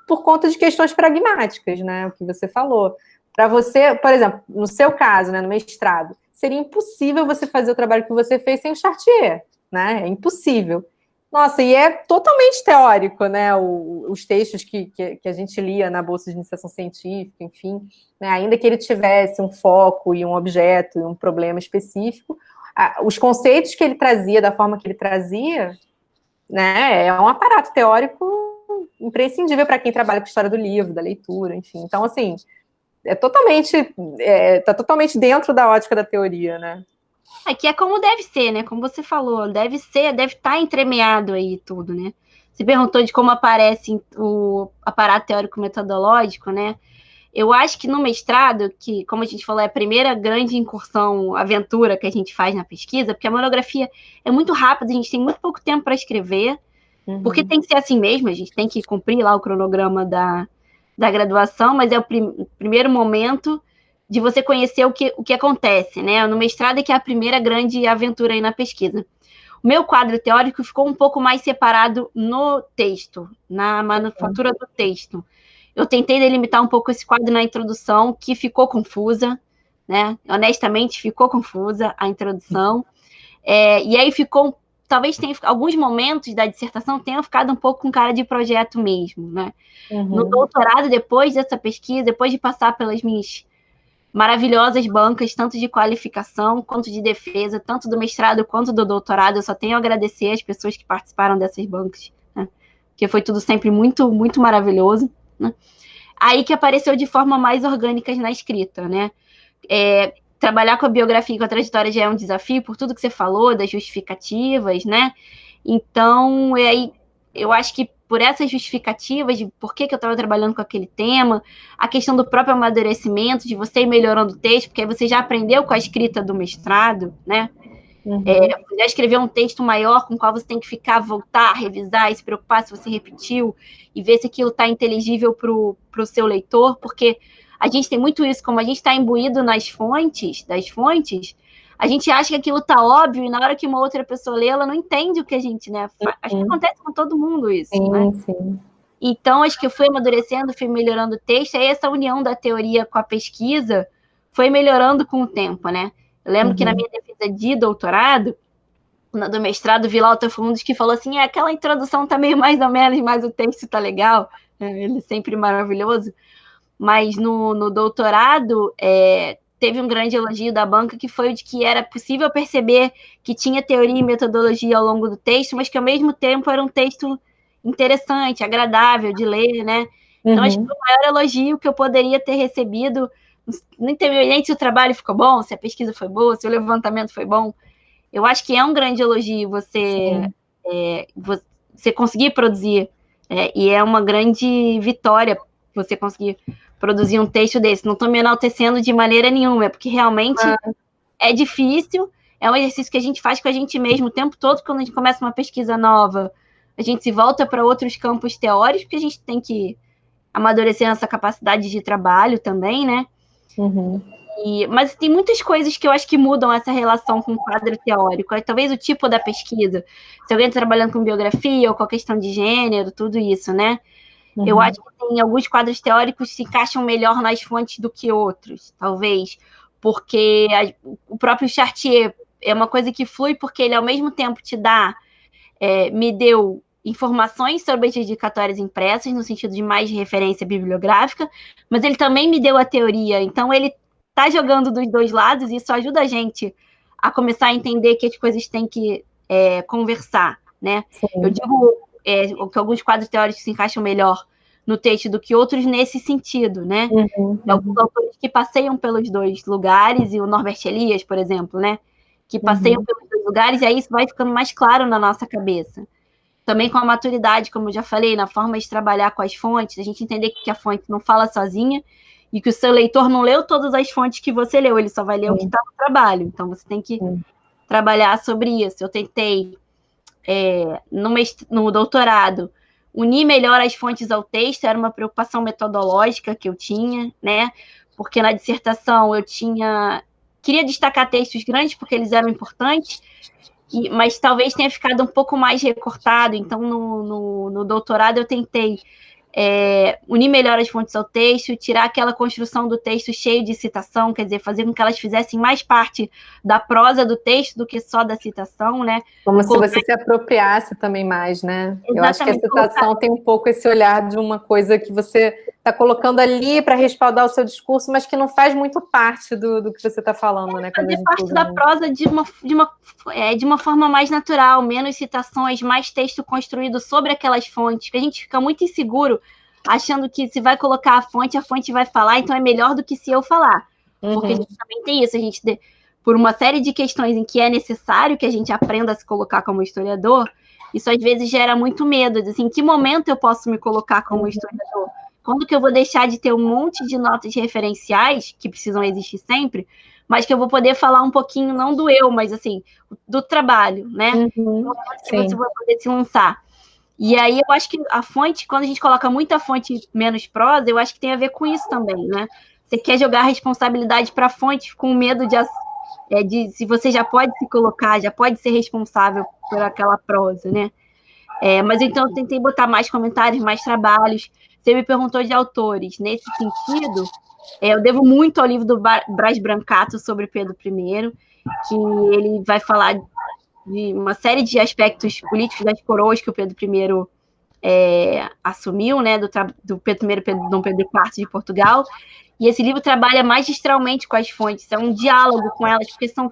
por conta de questões pragmáticas, né? O que você falou. Para você, por exemplo, no seu caso, né, no mestrado, seria impossível você fazer o trabalho que você fez sem o Chartier, né? É impossível. Nossa, e é totalmente teórico, né? Os textos que a gente lia na Bolsa de Iniciação Científica, enfim, né? Ainda que ele tivesse um foco e um objeto e um problema específico, os conceitos que ele trazia, da forma que ele trazia, né? É um aparato teórico imprescindível para quem trabalha com história do livro, da leitura, enfim. Então, assim, tá totalmente dentro da ótica da teoria, né? Aqui é como deve ser, né? Como você falou, deve estar entremeado aí tudo, né? Você perguntou de como aparece o aparato teórico-metodológico, né? Eu acho que no mestrado, que, como a gente falou, é a primeira grande incursão, aventura que a gente faz na pesquisa, porque a monografia é muito rápida, a gente tem muito pouco tempo para escrever, porque tem que ser assim mesmo, a gente tem que cumprir lá o cronograma da graduação, mas é o primeiro momento de você conhecer o que acontece, né? No mestrado é que é a primeira grande aventura aí na pesquisa. O meu quadro teórico ficou um pouco mais separado no texto, na manufatura do texto. Eu tentei delimitar um pouco esse quadro na introdução, que ficou confusa, né? Honestamente, ficou confusa a introdução. E aí talvez tenha alguns momentos da dissertação tenham ficado um pouco com cara de projeto mesmo, né? No doutorado, depois dessa pesquisa, depois de passar pelas minhas maravilhosas bancas, tanto de qualificação quanto de defesa, tanto do mestrado quanto do doutorado, eu só tenho a agradecer as pessoas que participaram dessas bancas, né? Porque foi tudo sempre muito, muito maravilhoso, né? Aí que apareceu de forma mais orgânica na escrita, né? Trabalhar com a biografia e com a trajetória já é um desafio, por tudo que você falou, das justificativas, né? Então, aí, eu acho que por essas justificativas de por que eu estava trabalhando com aquele tema, a questão do próprio amadurecimento, de você ir melhorando o texto, porque aí você já aprendeu com a escrita do mestrado, né? Você já escreveu um texto maior com o qual você tem que ficar, voltar, revisar, e se preocupar se você repetiu, e ver se aquilo está inteligível para o seu leitor, porque a gente tem muito isso, como a gente está imbuído das fontes, a gente acha que aquilo está óbvio, e na hora que uma outra pessoa lê, ela não entende o que a gente, né? Acho que acontece com todo mundo isso, sim, né? Sim. Então, acho que eu fui amadurecendo, fui melhorando o texto, aí essa união da teoria com a pesquisa foi melhorando com o tempo, né? Eu lembro que na minha defesa de doutorado, do mestrado, vi lá o Fundos que falou assim, aquela introdução tá meio mais ou menos, mas o texto tá legal, ele é sempre maravilhoso. Mas no doutorado, teve um grande elogio da banca, que foi o de que era possível perceber que tinha teoria e metodologia ao longo do texto, mas que ao mesmo tempo era um texto interessante, agradável de ler, né? Então, acho que foi o maior elogio que eu poderia ter recebido, independente se o trabalho ficou bom, se a pesquisa foi boa, se o levantamento foi bom. Eu acho que é um grande elogio você conseguir produzir, e é uma grande vitória você conseguir produzir um texto desse. Não estou me enaltecendo de maneira nenhuma, porque realmente é difícil, é um exercício que a gente faz com a gente mesmo o tempo todo, quando a gente começa uma pesquisa nova, a gente se volta para outros campos teóricos, porque a gente tem que amadurecer essa capacidade de trabalho também, né? Mas tem muitas coisas que eu acho que mudam essa relação com o quadro teórico. Talvez o tipo da pesquisa, se alguém está trabalhando com biografia ou com a questão de gênero, tudo isso, né? Eu acho que tem alguns quadros teóricos que se encaixam melhor nas fontes do que outros, talvez, porque o próprio Chartier é uma coisa que flui porque ele, ao mesmo tempo, me deu informações sobre as dedicatórias impressas, no sentido de mais referência bibliográfica, mas ele também me deu a teoria, então ele está jogando dos dois lados, e isso ajuda a gente a começar a entender que as coisas têm que conversar, né? Sim. Eu digo que alguns quadros teóricos se encaixam melhor no texto do que outros nesse sentido, né? Alguns autores que passeiam pelos dois lugares, e o Norbert Elias, por exemplo, né? que passeiam pelos dois lugares, e aí isso vai ficando mais claro na nossa cabeça. Também com a maturidade, como eu já falei, na forma de trabalhar com as fontes, a gente entender que a fonte não fala sozinha e que o seu leitor não leu todas as fontes que você leu, ele só vai ler o que está no trabalho. Então, você tem que trabalhar sobre isso. Eu tentei, no doutorado, unir melhor as fontes ao texto, era uma preocupação metodológica que eu tinha, né? Porque na dissertação eu queria destacar textos grandes porque eles eram importantes, mas talvez tenha ficado um pouco mais recortado. Então, no doutorado, eu tentei unir melhor as fontes ao texto, tirar aquela construção do texto cheio de citação, quer dizer, fazer com que elas fizessem mais parte da prosa do texto do que só da citação, né? Como se você se apropriasse também mais, né? Exatamente. Eu acho que a citação tem um pouco esse olhar de uma coisa que você está colocando ali para respaldar o seu discurso, mas que não faz muito parte do que você está falando, né? Fazer parte da prosa de uma forma mais natural, menos citações, mais texto construído sobre aquelas fontes, que a gente fica muito inseguro, achando que se vai colocar a fonte vai falar, então é melhor do que se eu falar. Porque a gente também tem isso, por uma série de questões em que é necessário que a gente aprenda a se colocar como historiador, isso às vezes gera muito medo, assim, em que momento eu posso me colocar como historiador? Quando que eu vou deixar de ter um monte de notas referenciais, que precisam existir sempre, mas que eu vou poder falar um pouquinho, não do eu, mas assim, do trabalho, né? Que você vai poder se lançar. E aí eu acho que a fonte, quando a gente coloca muita fonte menos prosa, eu acho que tem a ver com isso também, né? Você quer jogar a responsabilidade para a fonte com medo de se você já pode se colocar, já pode ser responsável por aquela prosa, né? Mas então eu tentei botar mais comentários, mais trabalhos. Você me perguntou de autores. Nesse sentido, eu devo muito ao livro do Brás Brancato sobre Pedro I, que ele vai falar de uma série de aspectos políticos das coroas que o Pedro I assumiu, né, do Pedro I, Dom Pedro IV de Portugal. E esse livro trabalha magistralmente com as fontes, é um diálogo com elas, porque são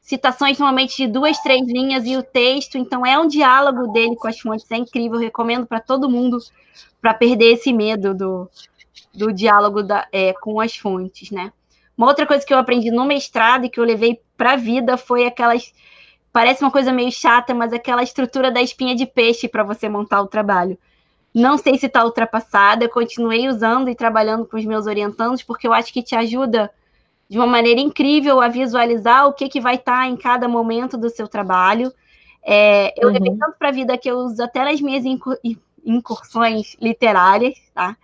citações normalmente de 2, 3 linhas e o texto, então é um diálogo dele com as fontes, é incrível, eu recomendo para todo mundo, para perder esse medo do diálogo com as fontes, né? Uma outra coisa que eu aprendi no mestrado e que eu levei para a vida foi parece uma coisa meio chata, mas aquela estrutura da espinha de peixe para você montar o trabalho. Não sei se está ultrapassada, eu continuei usando e trabalhando com os meus orientandos, porque eu acho que te ajuda de uma maneira incrível a visualizar o que vai estar em cada momento do seu trabalho. Eu levei tanto para a vida que eu uso até nas minhas incursões literárias, tá?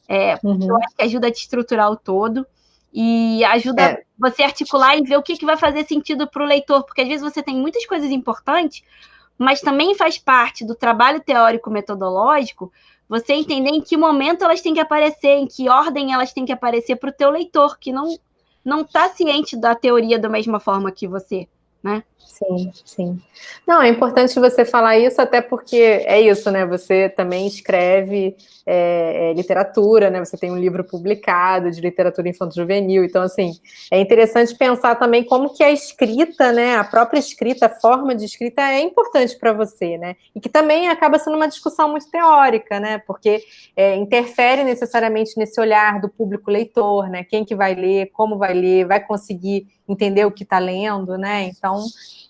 Eu acho que ajuda a te estruturar o todo e ajuda você a articular e ver o que vai fazer sentido para o leitor, porque às vezes você tem muitas coisas importantes, mas também faz parte do trabalho teórico-metodológico você entender em que momento elas têm que aparecer, em que ordem elas têm que aparecer para o teu leitor, que não está ciente da teoria da mesma forma que você, né? Sim, sim. Não, é importante você falar isso, até porque é isso, né? Você também escreve literatura, né? Você tem um livro publicado de literatura infanto-juvenil, então, assim, é interessante pensar também como que a escrita, né? A própria escrita, a forma de escrita é importante para você, né? E que também acaba sendo uma discussão muito teórica, né? Porque interfere necessariamente nesse olhar do público leitor, né? Quem que vai ler, como vai conseguir entender o que está lendo, né? Então,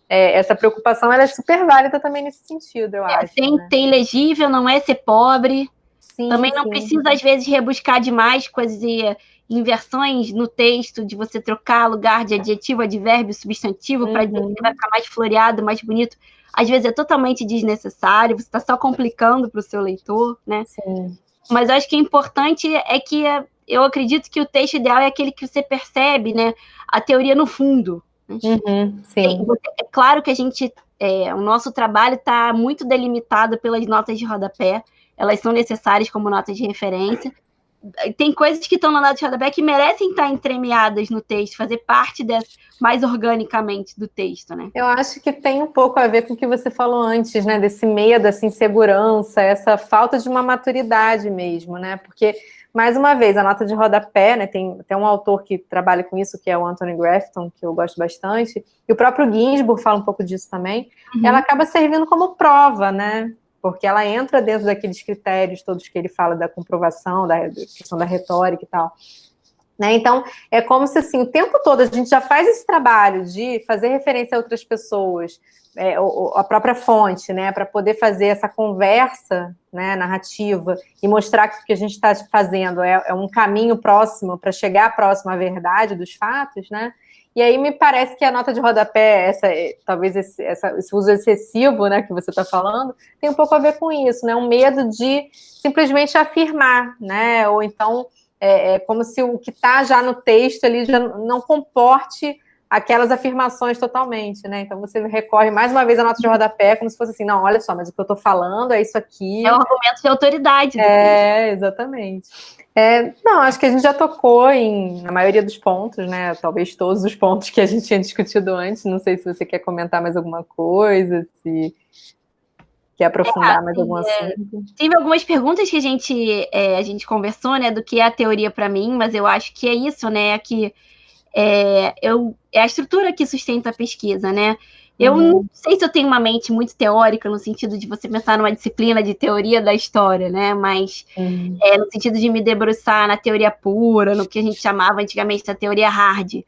essa preocupação ela é super válida também nesse sentido, eu acho. Tem legível, não é ser pobre. Sim, também não precisa, às vezes, rebuscar demais coisas e inversões no texto, de você trocar lugar de adjetivo, advérbio, substantivo, para dizer que vai ficar mais floreado, mais bonito. Às vezes é totalmente desnecessário, você está só complicando para o seu leitor, né? Sim. Mas eu acho que o importante é que eu acredito que o texto ideal é aquele que você percebe, né? A teoria no fundo. Sim. É claro que o nosso trabalho está muito delimitado pelas notas de rodapé, elas são necessárias como notas de referência. Tem coisas que estão na nota de rodapé que merecem estar entremeadas no texto, fazer parte mais organicamente do texto, né? Eu acho que tem um pouco a ver com o que você falou antes, né? Desse medo, dessa insegurança, essa falta de uma maturidade mesmo, né? Porque, mais uma vez, a nota de rodapé, né? Tem um autor que trabalha com isso, que é o Anthony Grafton, que eu gosto bastante, e o próprio Ginsburg fala um pouco disso também. Ela acaba servindo como prova, né? Porque ela entra dentro daqueles critérios todos que ele fala da comprovação, da questão da retórica e tal. né? Então, é como se, assim, o tempo todo a gente já faz esse trabalho de fazer referência a outras pessoas, a própria fonte, né? Para poder fazer essa conversa, né, narrativa e mostrar que o que a gente está fazendo é um caminho próximo para chegar próximo à verdade dos fatos, né? E aí me parece que a nota de rodapé, talvez esse uso excessivo, né, que você está falando, tem um pouco a ver com isso, né? Um medo de simplesmente afirmar, né? Ou então como se o que está já no texto ali já não comporte aquelas afirmações totalmente, né? Então você recorre mais uma vez à nota de rodapé, como se fosse assim, não, olha só, mas o que eu estou falando é isso aqui. É um argumento de autoridade. Exatamente. Não, acho que a gente já tocou na maioria dos pontos, né? Talvez todos os pontos que a gente tinha discutido antes. Não sei se você quer comentar mais alguma coisa, se quer aprofundar mais algum assunto. Tive algumas perguntas que a gente conversou, né, do que é a teoria para mim, mas eu acho que é isso, né, que é a estrutura que sustenta a pesquisa, né? Eu não sei se eu tenho uma mente muito teórica, no sentido de você pensar numa disciplina de teoria da história, né? Mas no sentido de me debruçar na teoria pura, no que a gente chamava antigamente da teoria hard.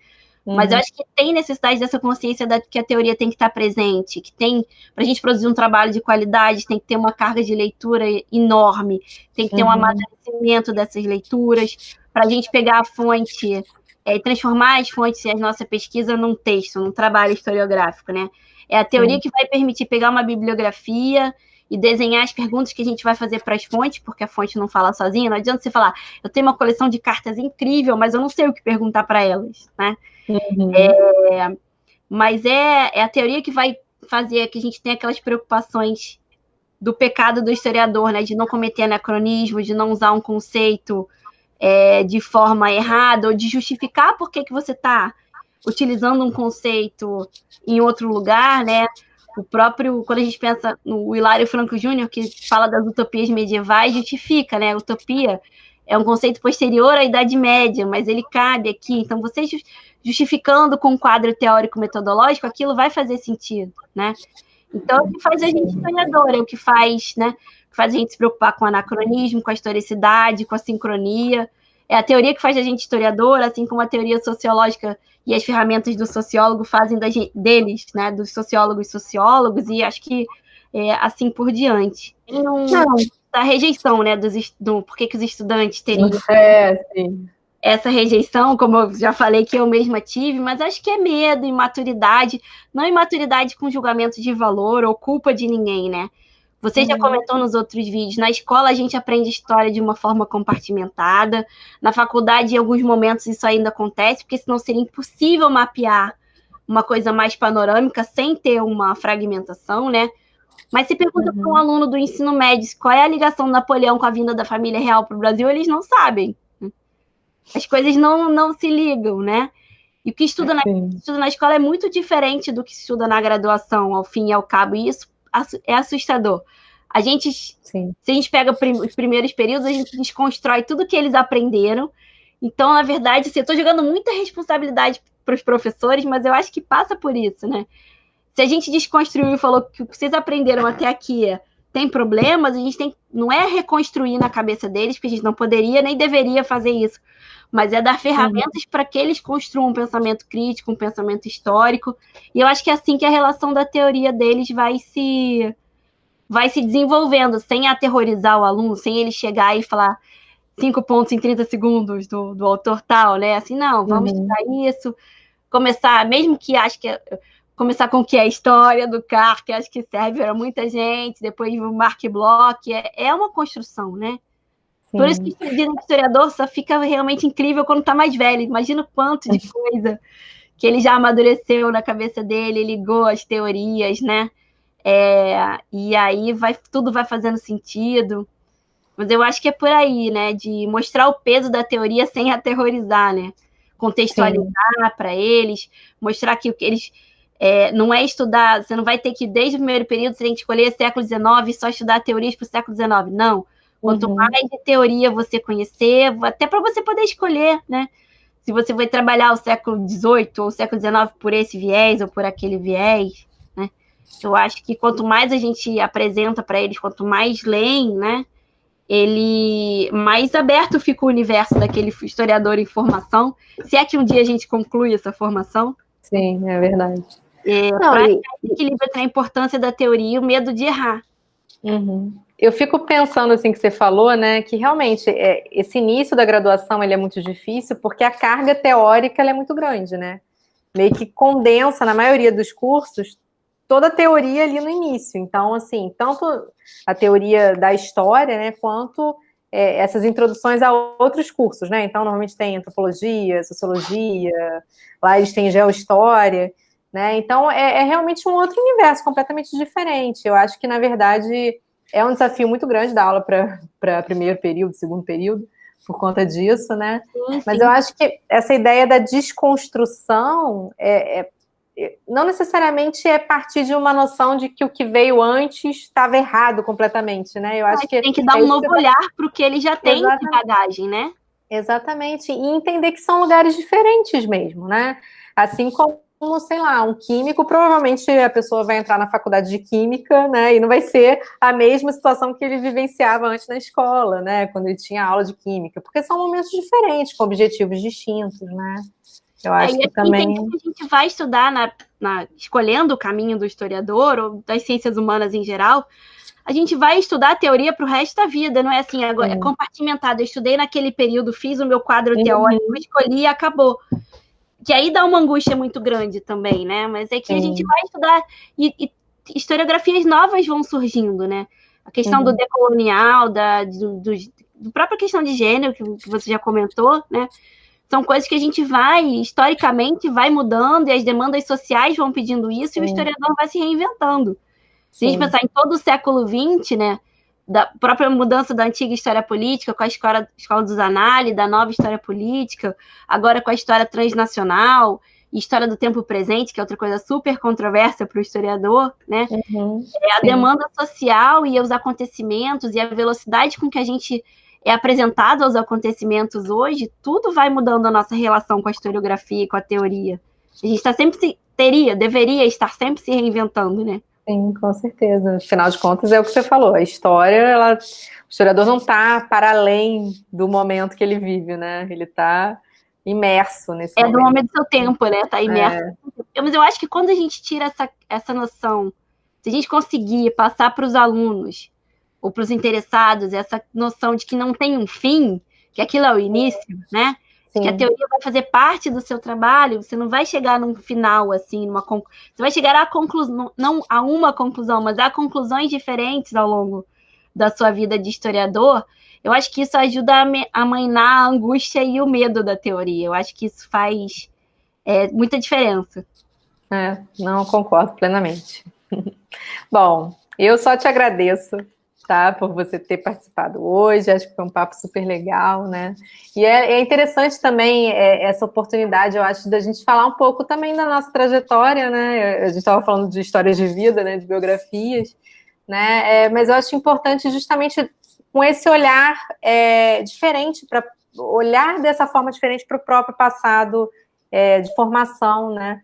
Mas eu acho que tem necessidade dessa consciência que a teoria tem que estar presente, que tem, para a gente produzir um trabalho de qualidade, tem que ter uma carga de leitura enorme, tem que ter um amadurecimento dessas leituras, para a gente pegar a fonte e transformar as fontes e a nossa pesquisa num texto, num trabalho historiográfico, né? É a teoria que vai permitir pegar uma bibliografia e desenhar as perguntas que a gente vai fazer para as fontes, porque a fonte não fala sozinha. Não adianta você falar, eu tenho uma coleção de cartas incrível, mas eu não sei o que perguntar para elas, né? Mas é a teoria que vai fazer que a gente tenha aquelas preocupações do pecado do historiador, né? De não cometer anacronismo, de não usar um conceito de forma errada, ou de justificar por que você está utilizando um conceito em outro lugar, né? O próprio, quando a gente pensa no Hilário Franco Júnior, que fala das utopias medievais, justifica, né? Utopia é um conceito posterior à Idade Média, mas ele cabe aqui. Então, você justificando com um quadro teórico-metodológico, aquilo vai fazer sentido, né? Então, é o que faz a gente historiador, é o que faz, né? Faz a gente se preocupar com o anacronismo, com a historicidade, com a sincronia. É a teoria que faz a gente historiador, assim como a teoria sociológica e as ferramentas do sociólogo fazem deles, né? Dos sociólogos, e acho que assim por diante. Não. Da rejeição, né? Por que os estudantes teriam essa rejeição, como eu já falei que eu mesma tive, mas acho que é medo, imaturidade, não imaturidade com julgamento de valor ou culpa de ninguém, né? Você já comentou nos outros vídeos, na escola a gente aprende história de uma forma compartimentada, na faculdade em alguns momentos isso ainda acontece, porque senão seria impossível mapear uma coisa mais panorâmica sem ter uma fragmentação, né? Mas se pergunta para um aluno do ensino médio qual é a ligação do Napoleão com a vinda da família real para o Brasil, eles não sabem. As coisas não se ligam, né? E o que estuda na escola é muito diferente do que se estuda na graduação, ao fim e ao cabo, e isso é assustador. Se a gente pega os primeiros períodos, a gente desconstrói tudo que eles aprenderam. Então, na verdade, eu estou jogando muita responsabilidade para os professores, mas eu acho que passa por isso, né? Se a gente desconstruiu e falou que o que vocês aprenderam até aqui tem problemas, a gente não é reconstruir na cabeça deles, porque a gente não poderia nem deveria fazer isso, mas é dar ferramentas para que eles construam um pensamento crítico, um pensamento histórico, e eu acho que é assim que a relação da teoria deles vai se desenvolvendo, sem aterrorizar o aluno, sem ele chegar e falar 5 pontos em 30 segundos do autor tal, né? Assim, não, vamos estudar isso, começar, mesmo que acho que começar com o que é a história do CAR, que acho que serve para muita gente, depois o Mark Bloch, é uma construção, né? Sim. Por isso que dizem que o historiador só fica realmente incrível quando está mais velho. Imagina o quanto de coisa que ele já amadureceu na cabeça dele, ligou as teorias, né? E aí tudo vai fazendo sentido. Mas eu acho que é por aí, né? De mostrar o peso da teoria sem aterrorizar, né? Contextualizar para eles, mostrar que o que eles... não é estudar, você não vai ter que, desde o primeiro período, você tem que escolher século XIX e só estudar teorias para o século XIX. Não. Quanto mais de teoria você conhecer, até para você poder escolher, né? Se você vai trabalhar o século XVIII ou o século XIX por esse viés ou por aquele viés, eu acho que quanto mais a gente apresenta para eles, quanto mais leem, né, ele mais aberto fica o universo daquele historiador em formação, se é que um dia a gente conclui essa formação. Sim, é verdade. Para equilibrar a importância da teoria e o medo de errar. Uhum. Eu fico pensando, assim, que você falou, né, que realmente esse início da graduação ele é muito difícil porque a carga teórica ela é muito grande, né? Meio que condensa, na maioria dos cursos, toda a teoria ali no início. Então, assim, tanto a teoria da história, né, quanto essas introduções a outros cursos, né? Então, normalmente tem antropologia, sociologia, lá eles têm geohistória, né? Então, é realmente um outro universo completamente diferente. Eu acho que, na verdade, é um desafio muito grande dar aula para primeiro período, segundo período, por conta disso, né? Sim, sim. Mas eu acho que essa ideia da desconstrução não necessariamente é partir de uma noção de que o que veio antes estava errado completamente, né? Eu acho que tem que dar um novo olhar para o que ele já tem de bagagem, né? Exatamente, e entender que são lugares diferentes mesmo, né? Assim como, sei lá, um químico, provavelmente a pessoa vai entrar na faculdade de química, né? E não vai ser a mesma situação que ele vivenciava antes na escola, né? Quando ele tinha aula de química, porque são momentos diferentes, com objetivos distintos, né? Eu acho que também... que a gente vai estudar escolhendo o caminho do historiador ou das ciências humanas em geral, a gente vai estudar a teoria para o resto da vida, não é assim, agora é compartimentado. Eu estudei naquele período, fiz o meu quadro teórico, escolhi e acabou. Que aí dá uma angústia muito grande também, né? Mas é que a gente vai estudar e historiografias novas vão surgindo, né? A questão do decolonial, da própria questão de gênero, que você já comentou, né? São coisas que a gente historicamente, vai mudando, e as demandas sociais vão pedindo isso, e o historiador vai se reinventando. Se a gente pensar em todo o século XX, né, da própria mudança da antiga história política, com a escola dos Análises, da nova história política, agora com a história transnacional, e história do tempo presente, que é outra coisa super controversa para o historiador, né? A demanda social e os acontecimentos, e a velocidade com que a gente é apresentado aos acontecimentos hoje, tudo vai mudando a nossa relação com a historiografia e com a teoria. A gente deveria estar sempre se reinventando, né? Sim, com certeza. Afinal de contas, é o que você falou. A história, o historiador não está para além do momento que ele vive, né? Ele está imerso nesse momento. É do momento do seu tempo, né? Está imerso. Mas eu acho que quando a gente tira essa noção, se a gente conseguir passar para os alunos ou para os interessados essa noção de que não tem um fim, que aquilo é o início, né? Que a teoria vai fazer parte do seu trabalho, você não vai chegar num final, assim, você vai chegar à conclusão, não a uma conclusão, mas a conclusões diferentes ao longo da sua vida de historiador. Eu acho que isso ajuda a amainar a angústia e o medo da teoria. Eu acho que isso faz muita diferença. Não, concordo plenamente. Bom, eu só te agradeço, tá, por você ter participado hoje, acho que foi um papo super legal, né, e é interessante também essa oportunidade, eu acho, da gente falar um pouco também da nossa trajetória, né, a gente estava falando de histórias de vida, né, de biografias, né, mas eu acho importante justamente com esse olhar diferente, para olhar dessa forma diferente para o próprio passado de formação, né,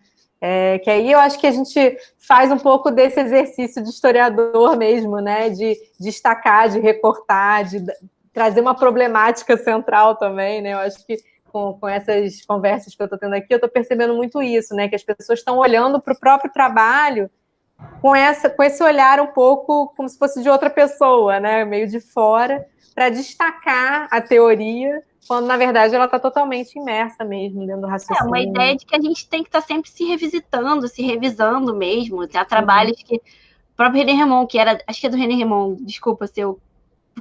que aí eu acho que a gente faz um pouco desse exercício de historiador mesmo, né? De destacar, de recortar, de trazer uma problemática central também, né? Eu acho que com essas conversas que eu estou tendo aqui, eu estou percebendo muito isso, né? Que as pessoas estão olhando para o próprio trabalho com esse olhar um pouco como se fosse de outra pessoa, né? Meio de fora, para destacar a teoria, quando, na verdade, ela está totalmente imersa mesmo dentro do raciocínio. Uma ideia de que a gente tem que estar sempre se revisitando, se revisando mesmo. Há trabalhos que... O próprio René Rémond, que era... Acho que é do René Rémond, desculpa se eu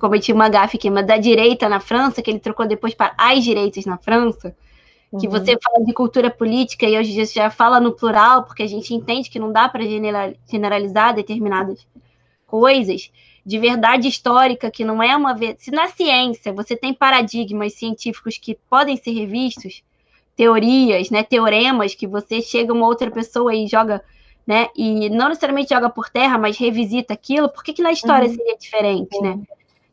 cometi uma gafe aqui, mas da direita na França, que ele trocou depois para as direitas na França, que você fala de cultura política e hoje já fala no plural, porque a gente entende que não dá para generalizar determinadas coisas, de verdade histórica, que não é uma... Se na ciência você tem paradigmas científicos que podem ser revistos, teorias, né, teoremas, que você chega uma outra pessoa e joga, né, e não necessariamente joga por terra, mas revisita aquilo, por que na história seria diferente, né?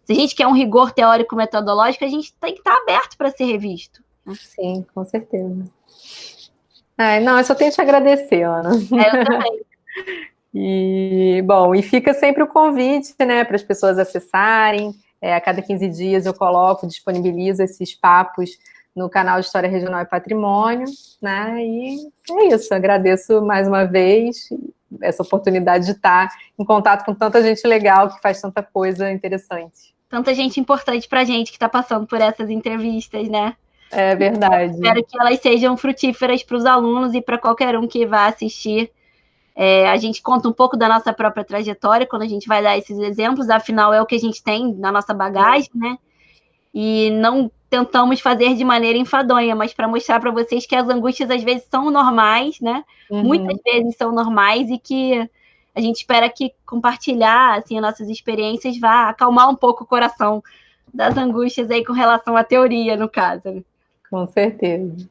Se a gente quer um rigor teórico-metodológico, a gente tem que estar aberto para ser revisto. Sim, com certeza. Não, eu só tenho que te agradecer, Ana. Eu também. E, bom, e fica sempre o convite, né, para as pessoas acessarem A cada 15 dias eu disponibilizo esses papos no canal História Regional e Patrimônio, né? E é isso, agradeço mais uma vez essa oportunidade de estar em contato com tanta gente legal que faz tanta coisa interessante. Tanta gente importante pra gente que está passando por essas entrevistas, né? É verdade. Eu espero que elas sejam frutíferas para os alunos e para qualquer um que vá assistir. A gente conta um pouco da nossa própria trajetória quando a gente vai dar esses exemplos, afinal é o que a gente tem na nossa bagagem, né? E não tentamos fazer de maneira enfadonha, mas para mostrar para vocês que as angústias às vezes são normais, né? Muitas vezes são normais e que a gente espera que compartilhar assim, as nossas experiências vá acalmar um pouco o coração das angústias aí com relação à teoria, no caso. Com certeza.